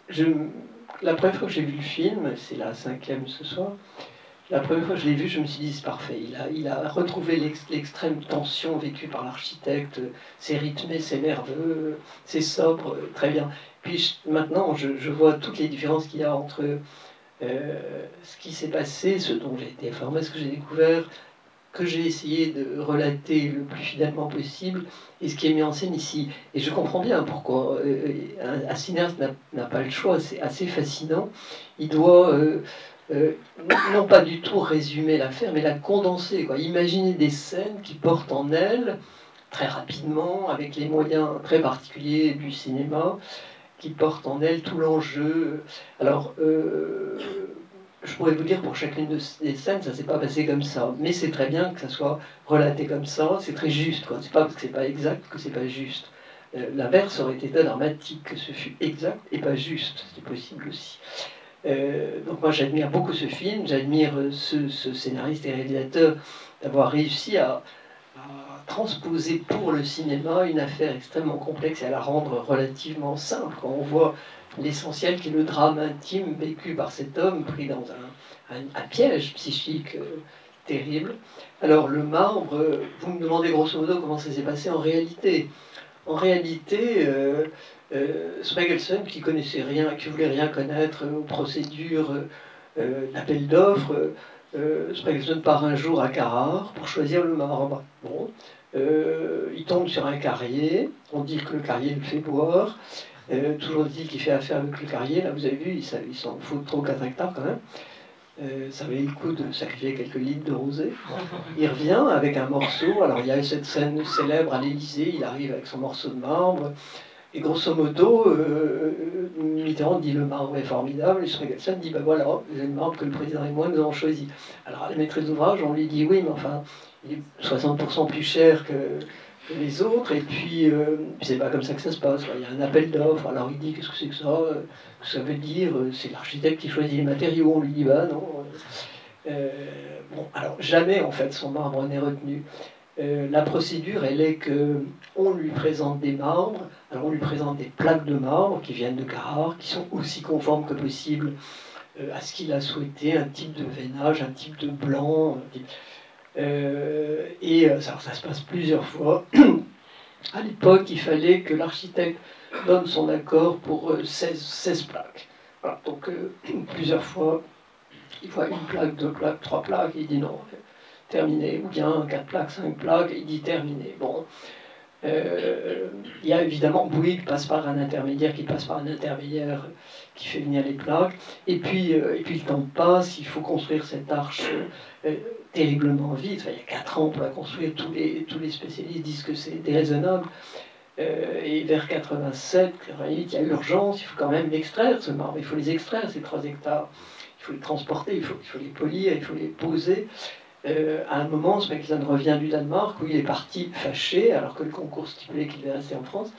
la première fois que j'ai vu le film, c'est la 5e ce soir, la première fois que je l'ai vu, je me suis dit c'est parfait. Il a retrouvé l'extrême tension vécue par l'architecte, c'est rythmé, c'est nerveux, c'est sobre, très bien. Puis maintenant, je vois toutes les différences qu'il y a entre ce qui s'est passé, ce dont j'ai été informé, ce que j'ai découvert, que j'ai essayé de relater le plus fidèlement possible, et ce qui est mis en scène ici. Et je comprends bien pourquoi un cinéaste n'a pas le choix, c'est assez fascinant. Il doit non pas du tout résumer l'affaire, mais la condenser, quoi. Imaginer des scènes qui portent en elles, très rapidement, avec les moyens très particuliers du cinéma, qui portent en elles tout l'enjeu. Alors, je pourrais vous dire pour chacune des scènes, ça s'est pas passé comme ça. Mais c'est très bien que ça soit relaté comme ça, c'est très juste, quoi. C'est pas parce que c'est pas exact que c'est pas juste. L'inverse aurait été dramatique, que ce fût exact et pas juste. C'est possible aussi. Donc moi j'admire beaucoup ce film, j'admire ce scénariste et réalisateur d'avoir réussi à transposer pour le cinéma une affaire extrêmement complexe et à la rendre relativement simple. Quand on voit l'essentiel qui est le drame intime vécu par cet homme pris dans un piège psychique terrible. Alors le marbre, vous me demandez grosso modo comment ça s'est passé en réalité. En réalité, Spragelson, qui connaissait rien, qui voulait rien connaître aux procédures d'appel d'offres, Spragelson part un jour à Carrare pour choisir le marbre. Bon, il tombe sur un carrier, on dit que le carrier le fait boire, toujours dit qu'il fait affaire avec le carrier, là vous avez vu, il s'en fout trop 4 hectares quand même. Ça avait le coup de sacrifier quelques litres de rosée. Il revient avec un morceau. Alors il y a cette scène célèbre à l'Élysée, il arrive avec son morceau de marbre. Et grosso modo, Mitterrand dit le marbre est formidable, et Spregelsen dit ben voilà, c'est le marbre que le président et moi nous avons choisi. Alors à la maîtrise d'ouvrage, on lui dit oui, mais enfin, il est 60% plus cher que les autres, et puis c'est pas comme ça que ça se passe. Il y a un appel d'offres, alors il dit qu'est-ce que c'est que ça, ça veut dire c'est l'architecte qui choisit les matériaux, on lui dit bah non. Bon, alors jamais en fait son marbre n'est retenu. La procédure, elle est que on lui présente des marbres, alors on lui présente des plaques de marbre qui viennent de Carrare, qui sont aussi conformes que possible à ce qu'il a souhaité, un type de veinage, un type de blanc. Ça se passe plusieurs fois. À l'époque, il fallait que l'architecte donne son accord pour 16 plaques. Voilà, donc plusieurs fois, il voit une plaque, 2 plaques, 3 plaques, et il dit non, terminé. Ou bien 4 plaques, 5 plaques, et il dit terminé. Bon. Il y a évidemment Bouygues passe par un intermédiaire qui fait venir les plaques, et puis le temps passe, il faut construire cette arche terriblement vite. Enfin, il y a 4 ans pour la construire, tous les spécialistes disent que c'est déraisonnable, et vers 87, 88, il y a urgence, il faut quand même l'extraire ce marbre, il faut les extraire ces 3 hectares, il faut les transporter, il faut les polir, il faut les poser. À un moment, Spregelsen revient du Danemark où il est parti fâché alors que le concours stipulait qu'il devait rester en France,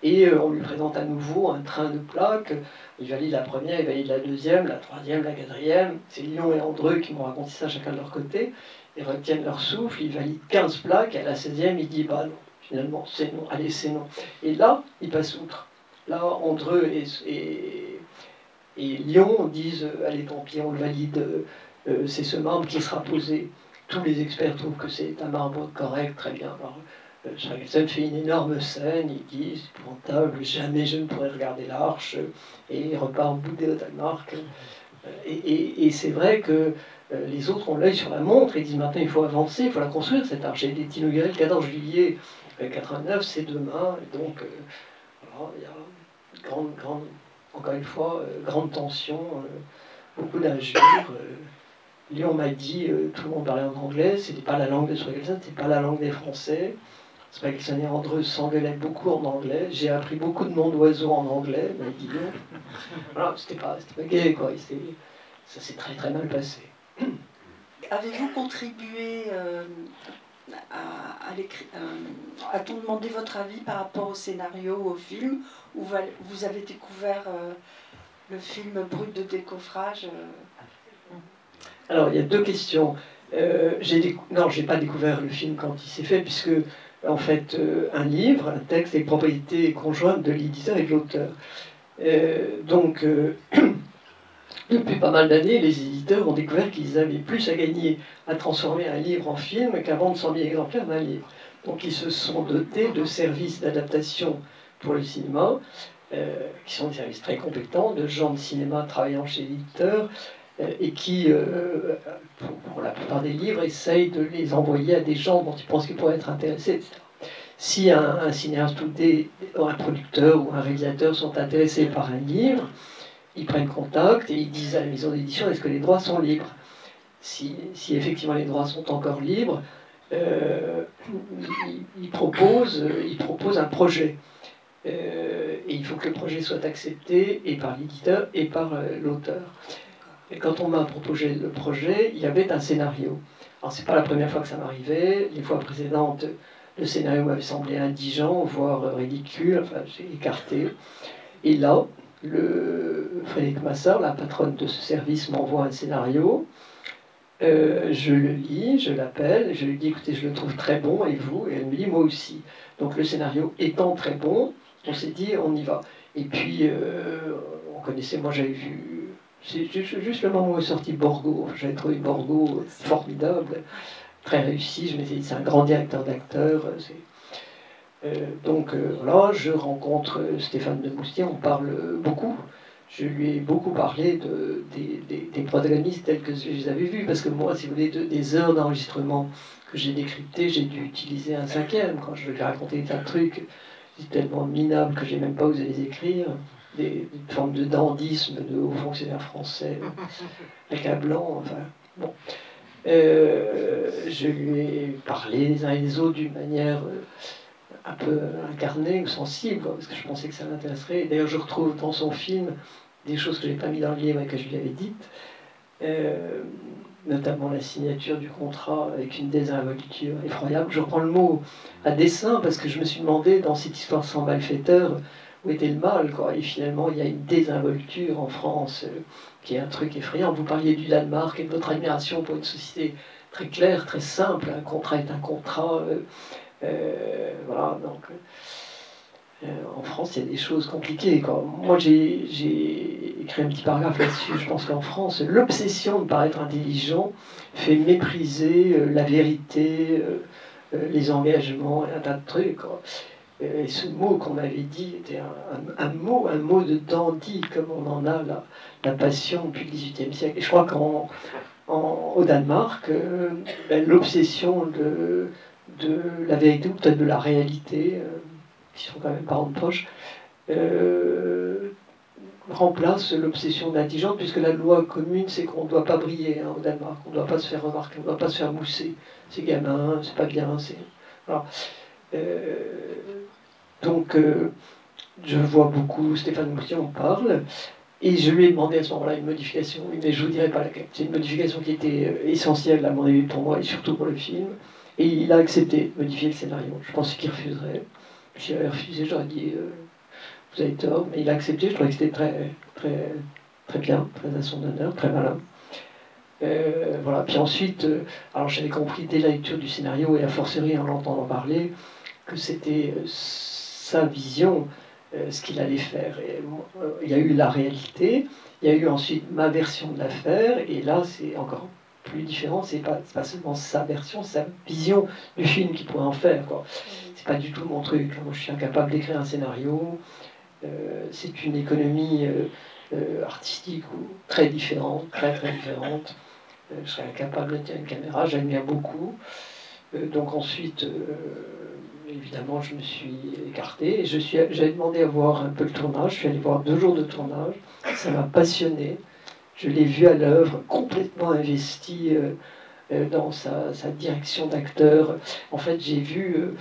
et on lui présente à nouveau un train de plaques. Il valide la première, il valide la deuxième, la troisième, la quatrième. C'est Lyon et Andreu qui m'ont raconté ça chacun de leur côté. Ils retiennent leur souffle, ils valident 15 plaques, et à la 16e, il dit bah non, finalement c'est non, allez c'est non. Et là, il passe outre. Là, Andreu et Lyon disent allez tant pis, on le valide. C'est ce marbre qui sera posé. Tous les experts trouvent que c'est un marbre correct, très bien. Spregelsen fait une énorme scène, il dit c'est épouvantable, jamais je ne pourrais regarder l'arche, et il repart boudé au Danemark. Et c'est vrai que les autres ont l'œil sur la montre et disent maintenant il faut avancer, il faut la construire cette arche. Et est inaugurée le 14 juillet 89, c'est demain, et donc voilà, il y a encore une fois, grande tension, beaucoup d'injures. Lyon m'a dit, tout le monde parlait en anglais, c'était pas la langue de Spregelsen, c'était pas la langue des Français. Spregelsen et Andreu s'engueulaient beaucoup en anglais. J'ai appris beaucoup de noms d'oiseaux en anglais, m'a dit Lyon. Voilà, c'était pas gai, quoi. Ça s'est très très mal passé. Avez-vous contribué a-t-on demandé votre avis par rapport au scénario ou au film, ou vous avez découvert le film brut de décoffrage Alors, il y a 2 questions. Non, j'ai pas découvert le film quand il s'est fait, puisque, en fait, un livre, un texte est propriété conjointe de l'éditeur et de l'auteur. Donc, depuis pas mal d'années, les éditeurs ont découvert qu'ils avaient plus à gagner à transformer un livre en film qu'à vendre 100 000 exemplaires d'un livre. Donc, ils se sont dotés de services d'adaptation pour le cinéma, qui sont des services très compétents, de gens de cinéma travaillant chez l'éditeur, et qui, pour la plupart des livres, essayent de les envoyer à des gens dont ils pensent qu'ils pourraient être intéressés, etc. Si un cinéaste ou un producteur ou un réalisateur sont intéressés par un livre, ils prennent contact et ils disent à la maison d'édition est-ce que les droits sont libres. Si effectivement les droits sont encore libres, ils proposent un projet. Et il faut que le projet soit accepté et par l'éditeur et par l'auteur. Et quand on m'a proposé le projet, il y avait un scénario. Alors c'est pas la première fois que ça m'arrivait. Les fois précédentes, le scénario m'avait semblé indigent, voire ridicule. Enfin, j'ai écarté. Et là, Frédéric Massard, la patronne de ce service, m'envoie un scénario. Je le lis, je l'appelle, je lui dis écoutez, je le trouve très bon, et vous? Et elle me dit moi aussi. Donc le scénario étant très bon, on s'est dit on y va. Et puis on connaissait, moi j'avais vu. C'est juste le moment où est sorti Borgo. J'avais trouvé Borgo formidable, très réussi. Je m'étais dit, c'est un grand directeur d'acteurs. Donc voilà, je rencontre Stéphane de Moustier, on parle beaucoup. Je lui ai beaucoup parlé des protagonistes tels que je les avais vus. Parce que moi, si vous voulez, des heures d'enregistrement que j'ai décryptées, j'ai dû utiliser un 5e. Quand je lui ai raconté des tas de trucs, c'est tellement minable que j'ai même pas osé les écrire. Des formes de dandysme de hauts fonctionnaires français, accablant, enfin, bon. Je lui ai parlé les uns et les autres d'une manière un peu incarné ou sensible, quoi, parce que je pensais que ça l'intéresserait. D'ailleurs, je retrouve dans son film des choses que je n'ai pas mis dans le livre et que je lui avais dites, notamment la signature du contrat avec une désinvolture effroyable. Je reprends le mot à dessein parce que je me suis demandé, dans cette histoire sans malfaiteur, où était le mal, quoi. Et finalement, il y a une désinvolture en France qui est un truc effrayant. Vous parliez du Danemark et de votre admiration pour une société très claire, très simple. Un contrat est un contrat. Voilà, donc en France, il y a des choses compliquées, quoi. Moi, j'ai écrit un petit paragraphe là-dessus. Je pense qu'en France, l'obsession de paraître intelligent fait mépriser la vérité, les engagements et un tas de trucs, quoi. Et ce mot qu'on avait dit était un mot de dandy, comme on en a la passion depuis le XVIIIe siècle. Et je crois qu'au Danemark, l'obsession de la vérité, ou peut-être de la réalité, qui sont quand même parents de poche, remplace l'obsession d'intelligence, puisque la loi commune, c'est qu'on ne doit pas briller au Danemark, on ne doit pas se faire remarquer, on ne doit pas se faire mousser. C'est gamin, c'est pas bien, c'est... Voilà. Donc, je vois beaucoup Stéphane Moutier en parle, et je lui ai demandé à ce moment-là une modification, mais je ne vous dirai pas laquelle. C'est une modification qui était essentielle, à mon avis, pour moi, et surtout pour le film. Et il a accepté de modifier le scénario. Je pensais qu'il refuserait. S'il avait refusé, j'aurais dit vous avez tort, mais il a accepté. Je trouvais que c'était très, très, très bien, très à son honneur, très malin. Voilà. Puis ensuite, alors j'avais compris dès la lecture du scénario et a fortiori en l'entendant parler que c'était sa vision, ce qu'il allait faire. Et, il y a eu la réalité, il y a eu ensuite ma version de l'affaire, et là c'est encore plus différent, c'est pas seulement sa version, sa vision du film qu'il pourrait en faire, quoi. C'est pas du tout mon truc. Moi, je suis incapable d'écrire un scénario. C'est une économie artistique très différente, très très différente. Je serais incapable de tenir une caméra, j'admire beaucoup. Donc ensuite, évidemment, je me suis écarté. J'avais demandé à voir un peu le tournage. Je suis allé voir 2 jours de tournage. Ça m'a passionné. Je l'ai vu à l'œuvre, complètement investi dans sa direction d'acteur. En fait, j'ai vu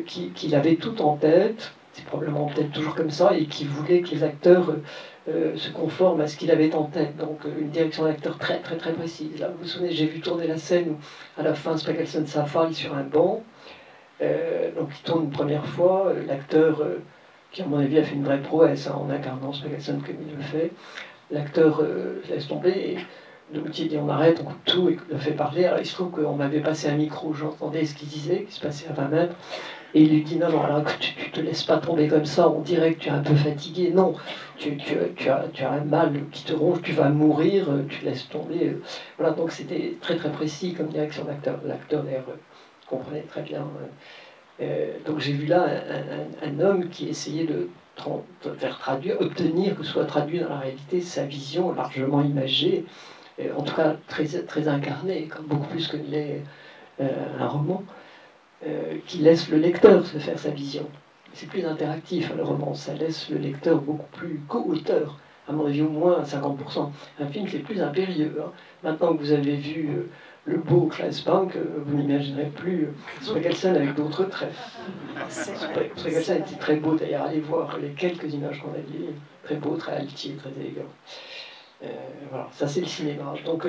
qu'il avait tout en tête. C'est probablement peut-être toujours comme ça, et qu'il voulait que les acteurs se conforment à ce qu'il avait en tête. Donc une direction d'acteur très très très précise. Là, vous vous souvenez, j'ai vu tourner la scène où à la fin Spiegelson s'affale sur un banc. Donc il tourne une première fois, l'acteur qui à mon avis a fait une vraie prouesse en incarnant Spiegelson comme il le fait, l'acteur laisse tomber et Doutier dit on arrête, on coupe tout et le fait parler. Alors il se trouve qu'on m'avait passé un micro, j'entendais ce qu'il disait, qui se passait à 20 mètres, et il lui dit non, alors tu te laisses pas tomber comme ça, on dirait que tu es un peu fatigué, non, tu as un mal qui te ronge, tu vas mourir, tu laisses tomber. Voilà, donc c'était très très précis comme direction d'acteur. L'acteur d'ailleurs comprenait très bien. Donc j'ai vu là un homme qui essayait de faire traduire, obtenir que soit traduit dans la réalité sa vision largement imagée, en tout cas très, très incarnée, comme beaucoup plus que l'est un roman, qui laisse le lecteur se faire sa vision. C'est plus interactif, le roman, ça laisse le lecteur beaucoup plus co-auteur, à mon avis au moins à 50%. Un film, c'est plus impérieux. Hein. Maintenant que vous avez vu le beau Klaus Bank, vous n'imaginerez plus Spiegelson avec d'autres traits. Spiegelson était très beau d'ailleurs, allez voir les quelques images qu'on a vues, très beau, très altier, très élégant. Voilà, ça c'est le cinéma. Donc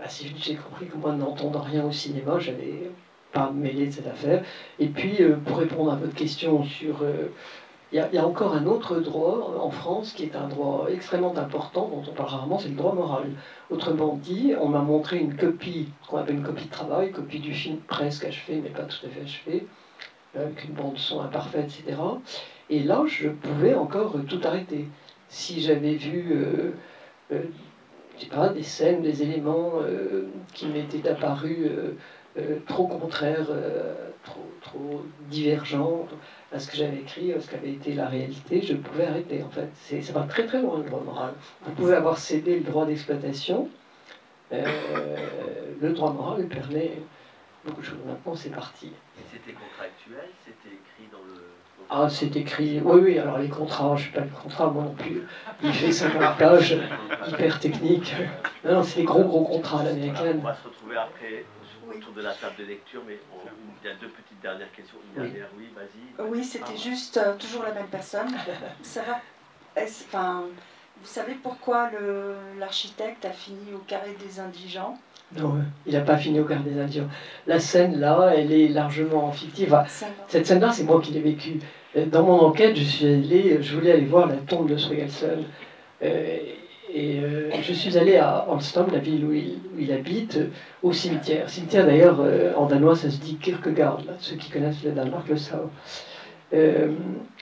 assez vite j'ai compris que moi n'entendant rien au cinéma, j'allais pas me mêler de cette affaire. Et puis pour répondre à votre question sur... Il y a encore un autre droit en France qui est un droit extrêmement important, dont on parle rarement, c'est le droit moral. Autrement dit, on m'a montré une copie, qu'on appelle une copie de travail, copie du film presque achevé, mais pas tout à fait achevé, avec une bande son imparfaite, etc. Et là, je pouvais encore tout arrêter. Si j'avais vu, je sais pas, des scènes, des éléments qui m'étaient apparus trop contraires, trop divergents à ce que j'avais écrit, à ce qu'avait été la réalité, je pouvais arrêter en fait. Ça va très très loin le droit moral. Vous pouvez avoir cédé le droit d'exploitation, le droit moral permet beaucoup de choses. Maintenant c'est parti. Et c'était contractuel, c'était écrit dans le Ah, c'est écrit. Oui, oui, alors les contrats, je ne sais pas le contrat, moi non plus. Il fait 50 pages, hyper technique. Non, non, c'est des gros contrats à l'américaine. On va se retrouver après autour de la table de lecture, mais il y a deux petites dernières questions. Une dernière, oui, vas-y. Oui, c'était juste toujours la même personne. Ça va. Enfin, vous savez pourquoi l'architecte a fini au Carré des Indigents? Non, il n'a pas fini au Carré des Indigents. La scène là, elle est largement fictive. Enfin, cette scène-là, c'est moi qui l'ai vécue. Dans mon enquête, je voulais aller voir la tombe de Swagelson. Je suis allé à Holston, la ville où il habite, au cimetière. Cimetière d'ailleurs, en danois, ça se dit Kierkegaard. Là, ceux qui connaissent le Danemark le savent.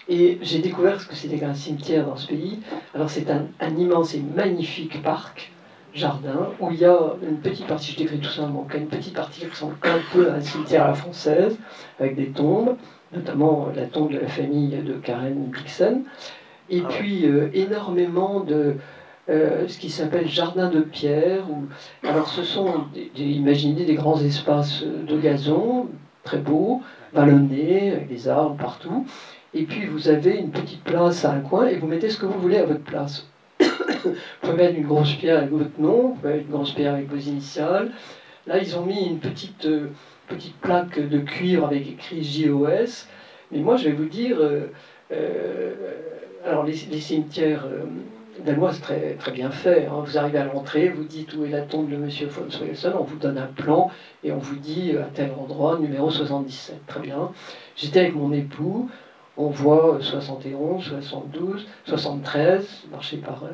Et j'ai découvert ce que c'était qu'un cimetière dans ce pays. Alors c'est un immense et magnifique parc, jardin, où il y a une petite partie, je décris tout ça dans mon cas, une petite partie qui ressemble un peu à un cimetière à la française, avec des tombes, notamment la tombe de la famille de Karen Blixen, et puis énormément de ce qui s'appelle jardin de pierre. Alors ce sont, imaginez des grands espaces de gazon, très beaux, vallonnés, avec des arbres partout. Et puis vous avez une petite place à un coin et vous mettez ce que vous voulez à votre place. Vous pouvez mettre une grosse pierre avec votre nom, vous pouvez mettre une grosse pierre avec vos initiales. Là, ils ont mis une petite plaque de cuivre avec écrit JOS. Mais moi, je vais vous dire, alors les cimetières danois, c'est très, très bien fait. Hein. Vous arrivez à l'entrée, vous dites où est la tombe de M. von Swagelson, on vous donne un plan et on vous dit à tel endroit, numéro 77. Très bien. J'étais avec mon époux. On voit 71, 72, 73, marché par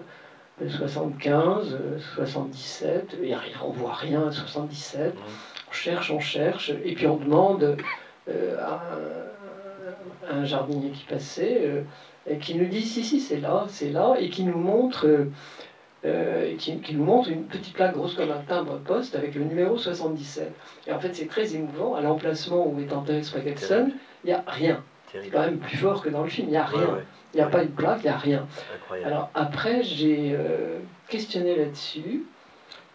75, 77, il n'y a rien, on voit rien à 77. On cherche, et puis on demande à un jardinier qui passait, et qui nous dit si, c'est là, et qui nous montre, qui nous montre une petite plaque grosse comme un timbre-poste avec le numéro 77. Et en fait, c'est très émouvant. À l'emplacement où est enterré Swagelson, il n'y a rien. C'est quand même plus fort que dans le film, il n'y a rien. Il n'y a pas une plaque, il n'y a rien. Incroyable. Alors après, j'ai questionné là-dessus.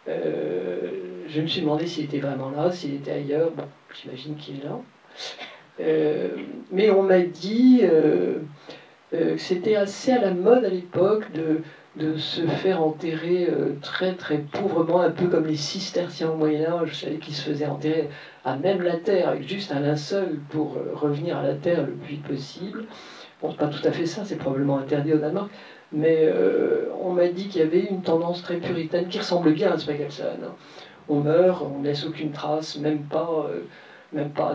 Je me suis demandé s'il était vraiment là, s'il était ailleurs. Bon, j'imagine qu'il est là. Mais on m'a dit que c'était assez à la mode à l'époque de se faire enterrer très très pauvrement, un peu comme les cisterciens au Moyen-Âge, je savais qu'ils se faisaient enterrer à même la terre, avec juste un linceul pour revenir à la terre le plus vite possible. Bon, c'est pas tout à fait ça, c'est probablement interdit au Danemark, mais on m'a dit qu'il y avait une tendance très puritaine qui ressemble bien à Swagelson. Hein. On meurt, on ne laisse aucune trace, même pas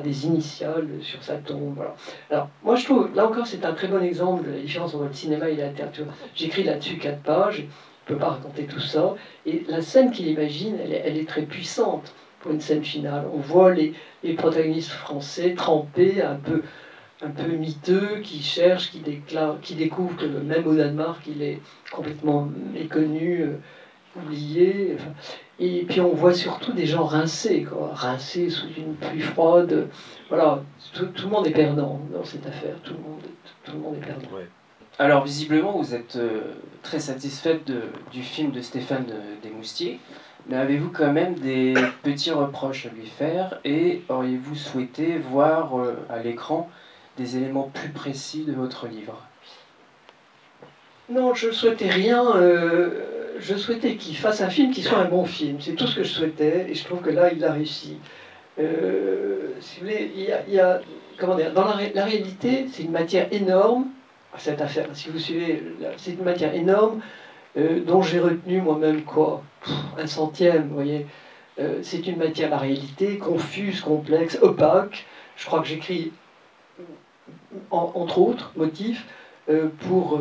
des initiales sur sa tombe. Voilà. Alors, moi je trouve, là encore, c'est un très bon exemple de la différence entre le cinéma et la littérature. J'écris là-dessus 4 pages, je ne peux pas raconter tout ça, et la scène qu'il imagine, elle est très puissante pour une scène finale. On voit les protagonistes français trempés, un peu miteux, qui cherchent, qui découvrent que même au Danemark, il est complètement méconnu, oublié. Enfin, et puis on voit surtout des gens rincés, rincés sous une pluie froide. Voilà, tout le monde est perdant dans cette affaire. Tout le monde est perdant. Ouais. Alors visiblement, vous êtes très satisfaite du film de Stéphane Desmoustiers, mais avez-vous quand même des petits reproches à lui faire et auriez-vous souhaité voir à l'écran des éléments plus précis de votre livre? Non, je souhaitais rien. Je souhaitais qu'il fasse un film qui soit un bon film. C'est tout ce que je souhaitais, et je trouve que là, il l'a réussi. Si vous voulez, il y a comment dire, dans la réalité, c'est une matière énorme, cette affaire. Si vous suivez, c'est une matière énorme dont j'ai retenu moi-même un centième, vous voyez. C'est une matière, la réalité, confuse, complexe, opaque. Je crois que j'écris, entre autres motifs, pour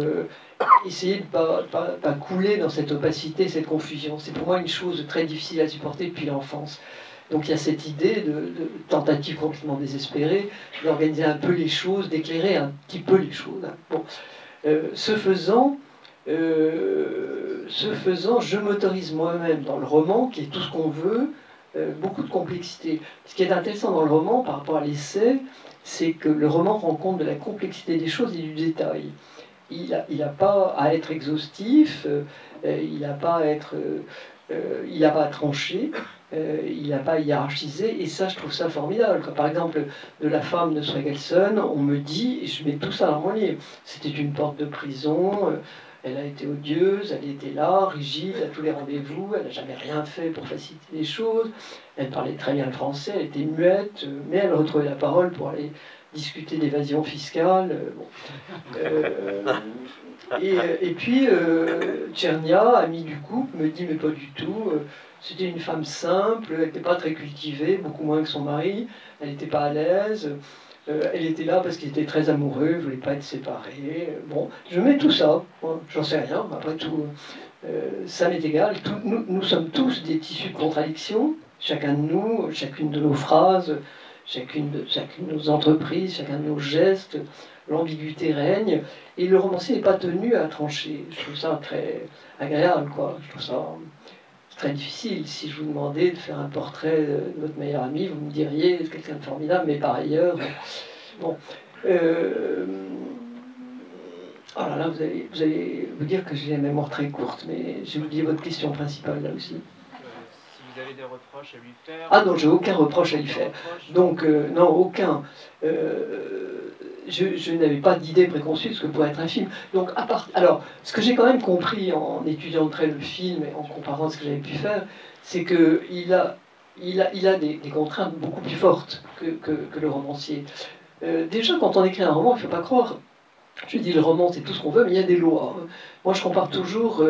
essayer de ne pas couler dans cette opacité, cette confusion. C'est pour moi une chose très difficile à supporter depuis l'enfance. Donc il y a cette idée de tentative complètement désespérée d'organiser un peu les choses, d'éclairer un petit peu les choses. Bon. Ce faisant, je m'autorise moi-même dans le roman, qui est tout ce qu'on veut, beaucoup de complexité. Ce qui est intéressant dans le roman par rapport à l'essai, c'est que le roman rend compte de la complexité des choses et du détail. Il n'a pas à être exhaustif, il n'a pas à trancher, il n'a pas hiérarchisé, et ça, je trouve ça formidable. Quand, par exemple, de la femme de Sregelson, on me dit, et je mets tout ça dans mon livre, c'était une porte de prison, elle a été odieuse, elle était là, rigide, à tous les rendez-vous, elle n'a jamais rien fait pour faciliter les choses, elle parlait très bien le français, elle était muette, mais elle retrouvait la parole pour aller discuter d'évasion fiscale. Bon. Et puis, Tchernia, amie du couple, me dit, mais pas du tout. C'était une femme simple, elle n'était pas très cultivée, beaucoup moins que son mari, elle n'était pas à l'aise, elle était là parce qu'il était très amoureux, il ne voulait pas être séparé. Bon, je mets tout ça, hein, j'en sais rien, après tout, ça m'est égal. Nous sommes tous des tissus de contradiction, chacun de nous, chacune de nos phrases, chacune de nos entreprises, chacun de nos gestes, l'ambiguïté règne, et le romancier n'est pas tenu à trancher. Je trouve ça très agréable, quoi. Je trouve ça très difficile. Si je vous demandais de faire un portrait de votre meilleur ami, vous me diriez quelqu'un de formidable, mais par ailleurs, bon. Oh là là, vous allez vous dire que j'ai la mémoire très courte, mais j'ai oublié votre question principale là aussi. Si vous avez des reproches à lui faire. Ah non, j'ai aucun reproche à lui faire. Donc, non, aucun. Je n'avais pas d'idée préconçue de ce que pourrait être un film. Donc, alors, ce que j'ai quand même compris en étudiant de près le film et en comparant ce que j'avais pu faire, c'est qu'il a des contraintes beaucoup plus fortes que le romancier. Déjà, quand on écrit un roman, il ne faut pas croire. Je dis le roman, c'est tout ce qu'on veut, mais il y a des lois. Moi, je compare toujours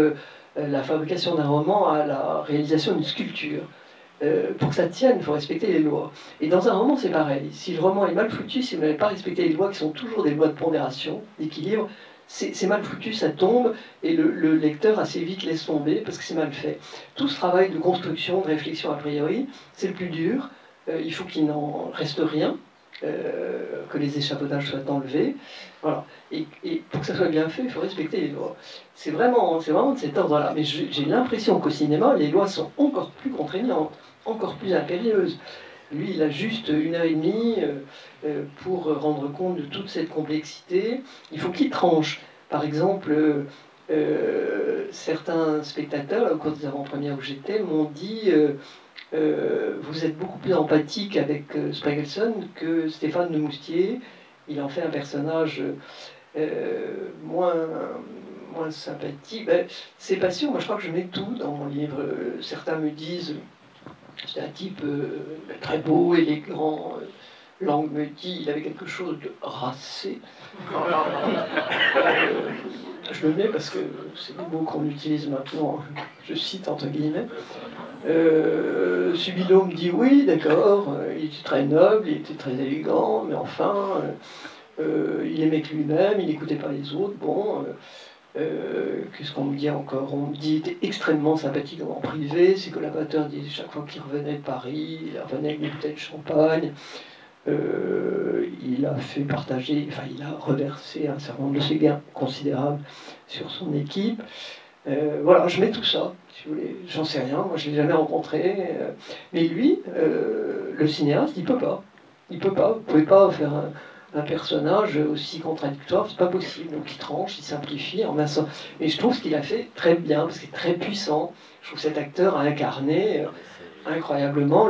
la fabrication d'un roman à la réalisation d'une sculpture. Pour que ça tienne, il faut respecter les lois. Et dans un roman, c'est pareil. Si le roman est mal foutu, si vous n'avez pas respecté les lois, qui sont toujours des lois de pondération, d'équilibre, c'est mal foutu, ça tombe, et le lecteur assez vite laisse tomber, parce que c'est mal fait. Tout ce travail de construction, de réflexion a priori, c'est le plus dur. Il faut qu'il n'en reste rien, que les échafaudages soient enlevés. Voilà. Et pour que ça soit bien fait, il faut respecter les lois. C'est vraiment de cet ordre-là. Mais j'ai l'impression qu'au cinéma, les lois sont encore plus contraignantes, encore plus impérieuses. Lui, il a juste 1h30 pour rendre compte de toute cette complexité. Il faut qu'il tranche. Par exemple, certains spectateurs, au cours des avant-premières où j'étais, m'ont dit vous êtes beaucoup plus empathique avec Spregelson que Stéphane de Moustier. Il en fait un personnage moins sympathique. Ben, c'est pas sûr, moi je crois que je mets tout dans mon livre. Certains me disent c'est un type très beau, élégant. Lang me dit il avait quelque chose de racé. Je le mets parce que c'est des mots qu'on utilise maintenant, je cite entre guillemets. Subilo me dit oui, d'accord, il était très noble, il était très élégant, mais enfin, il aimait que lui-même, il n'écoutait pas les autres. Bon, qu'est-ce qu'on me dit encore? On me dit qu'il était extrêmement sympathique en privé. Ses collaborateurs disaient chaque fois qu'il revenait de Paris, il revenait avec des bouteilles de champagne. Il a fait partager, enfin, il a reversé un certain nombre de ses gains considérables sur son équipe. Voilà, je mets tout ça, si vous voulez. J'en sais rien, moi je ne l'ai jamais rencontré. Mais lui, le cinéaste, il peut pas. Il peut pas. Vous ne pouvez pas faire un personnage aussi contradictoire, c'est pas possible. Donc il tranche, il simplifie en un sens. Mais je trouve ce qu'il a fait très bien, parce qu'il est très puissant. Je trouve que cet acteur a incarné incroyablement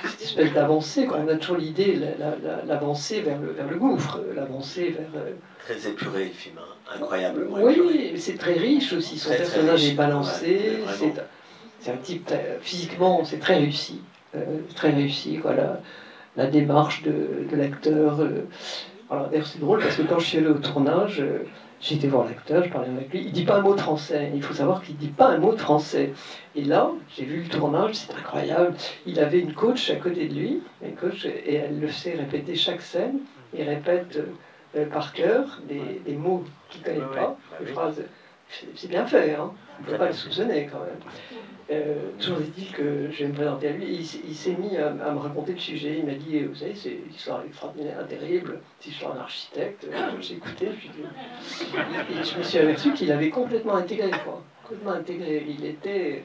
cette espèce d'avancée. On a toujours l'idée, l'avancée vers le gouffre, l'avancée vers... Très épuré le film, hein. Incroyablement oui, épuré. mais c'est très riche aussi, son très personnage riche. est balancé, Ouais, c'est un type, physiquement, c'est très réussi, quoi, la démarche de l'acteur. Alors d'ailleurs c'est drôle parce que quand je suis allé au tournage, j'ai été voir l'acteur, je parlais avec lui, il dit pas un mot de français, il faut savoir qu'il dit pas un mot de français. Et là, j'ai vu le tournage, c'est incroyable, il avait une coach à côté de lui, et elle le sait répéter chaque scène, il répète par cœur des mots qu'il ne connaît pas, des phrases. C'est bien fait, hein, on ne peut pas le soupçonner quand même. Toujours est-il que je vais me présenter à lui, il s'est mis à me raconter le sujet, il m'a dit, vous savez, c'est une histoire extraordinaire, terrible, c'est l'histoire d'un architecte, j'ai écouté, et je me suis aperçu qu'il avait complètement intégré, quoi. Complètement intégré, il était,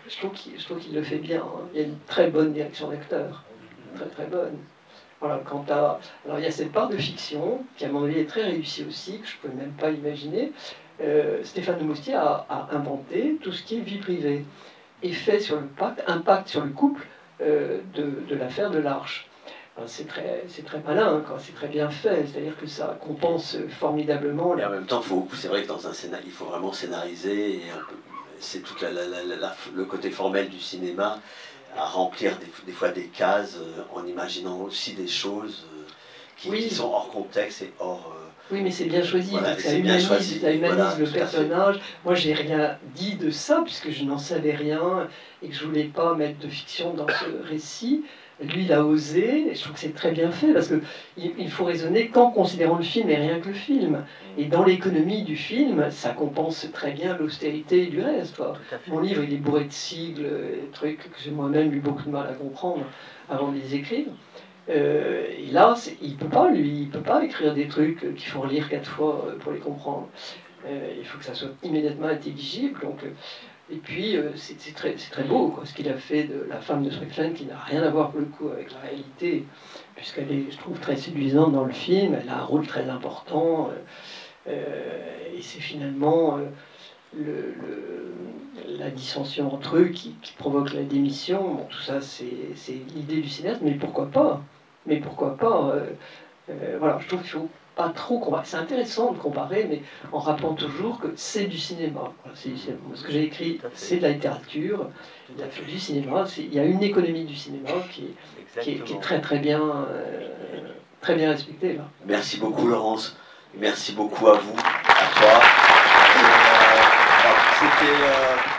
je trouve qu'il le fait bien, hein. Il y a une très bonne direction d'acteur, très très bonne. Voilà, alors il y a cette part de fiction, qui à mon avis est très réussie aussi, que je ne pouvais même pas imaginer. Stéphane de Moustier a inventé tout ce qui est vie privée. effet sur le pacte, impact sur le couple de l'affaire de l'Arche. C'est très malin, c'est très bien fait, c'est-à-dire que ça compense formidablement. Et en même temps, c'est vrai que dans un scénario, il faut vraiment scénariser, et c'est tout le côté formel du cinéma, à remplir des fois des cases en imaginant aussi des choses qui sont hors contexte et hors... Oui, mais c'est bien choisi, voilà, donc ça humanise, le personnage. Moi, j'ai rien dit de ça, puisque je n'en savais rien, et que je voulais pas mettre de fiction dans ce récit. Lui, il a osé, et je trouve que c'est très bien fait, parce qu'il faut raisonner qu'en considérant le film et rien que le film. Et dans l'économie du film, ça compense très bien l'austérité du reste. Mon livre, il est bourré de sigles, et trucs que j'ai moi-même eu beaucoup de mal à comprendre avant de les écrire. Et là, il peut pas écrire des trucs qu'il faut relire 4 fois pour les comprendre. Il faut que ça soit immédiatement intelligible. Donc, et puis, c'est très beau, ce qu'il a fait de la femme de Strickland, qui n'a rien à voir pour le coup avec la réalité, puisqu'elle est, je trouve, très séduisante dans le film. Elle a un rôle très important. Et c'est finalement la dissension entre eux qui provoque la démission. Bon, tout ça, c'est l'idée du cinéaste, mais pourquoi pas? Mais pourquoi pas voilà, je trouve qu'il ne faut pas trop comparer. C'est intéressant de comparer, mais en rappelant toujours que c'est du cinéma. Voilà, c'est du cinéma. Ce que j'ai écrit, c'est de la littérature, il a fait du cinéma. Il y a une économie du cinéma qui est très très bien respectée. Là. Merci beaucoup Laurence, merci beaucoup à vous, à toi. C'était...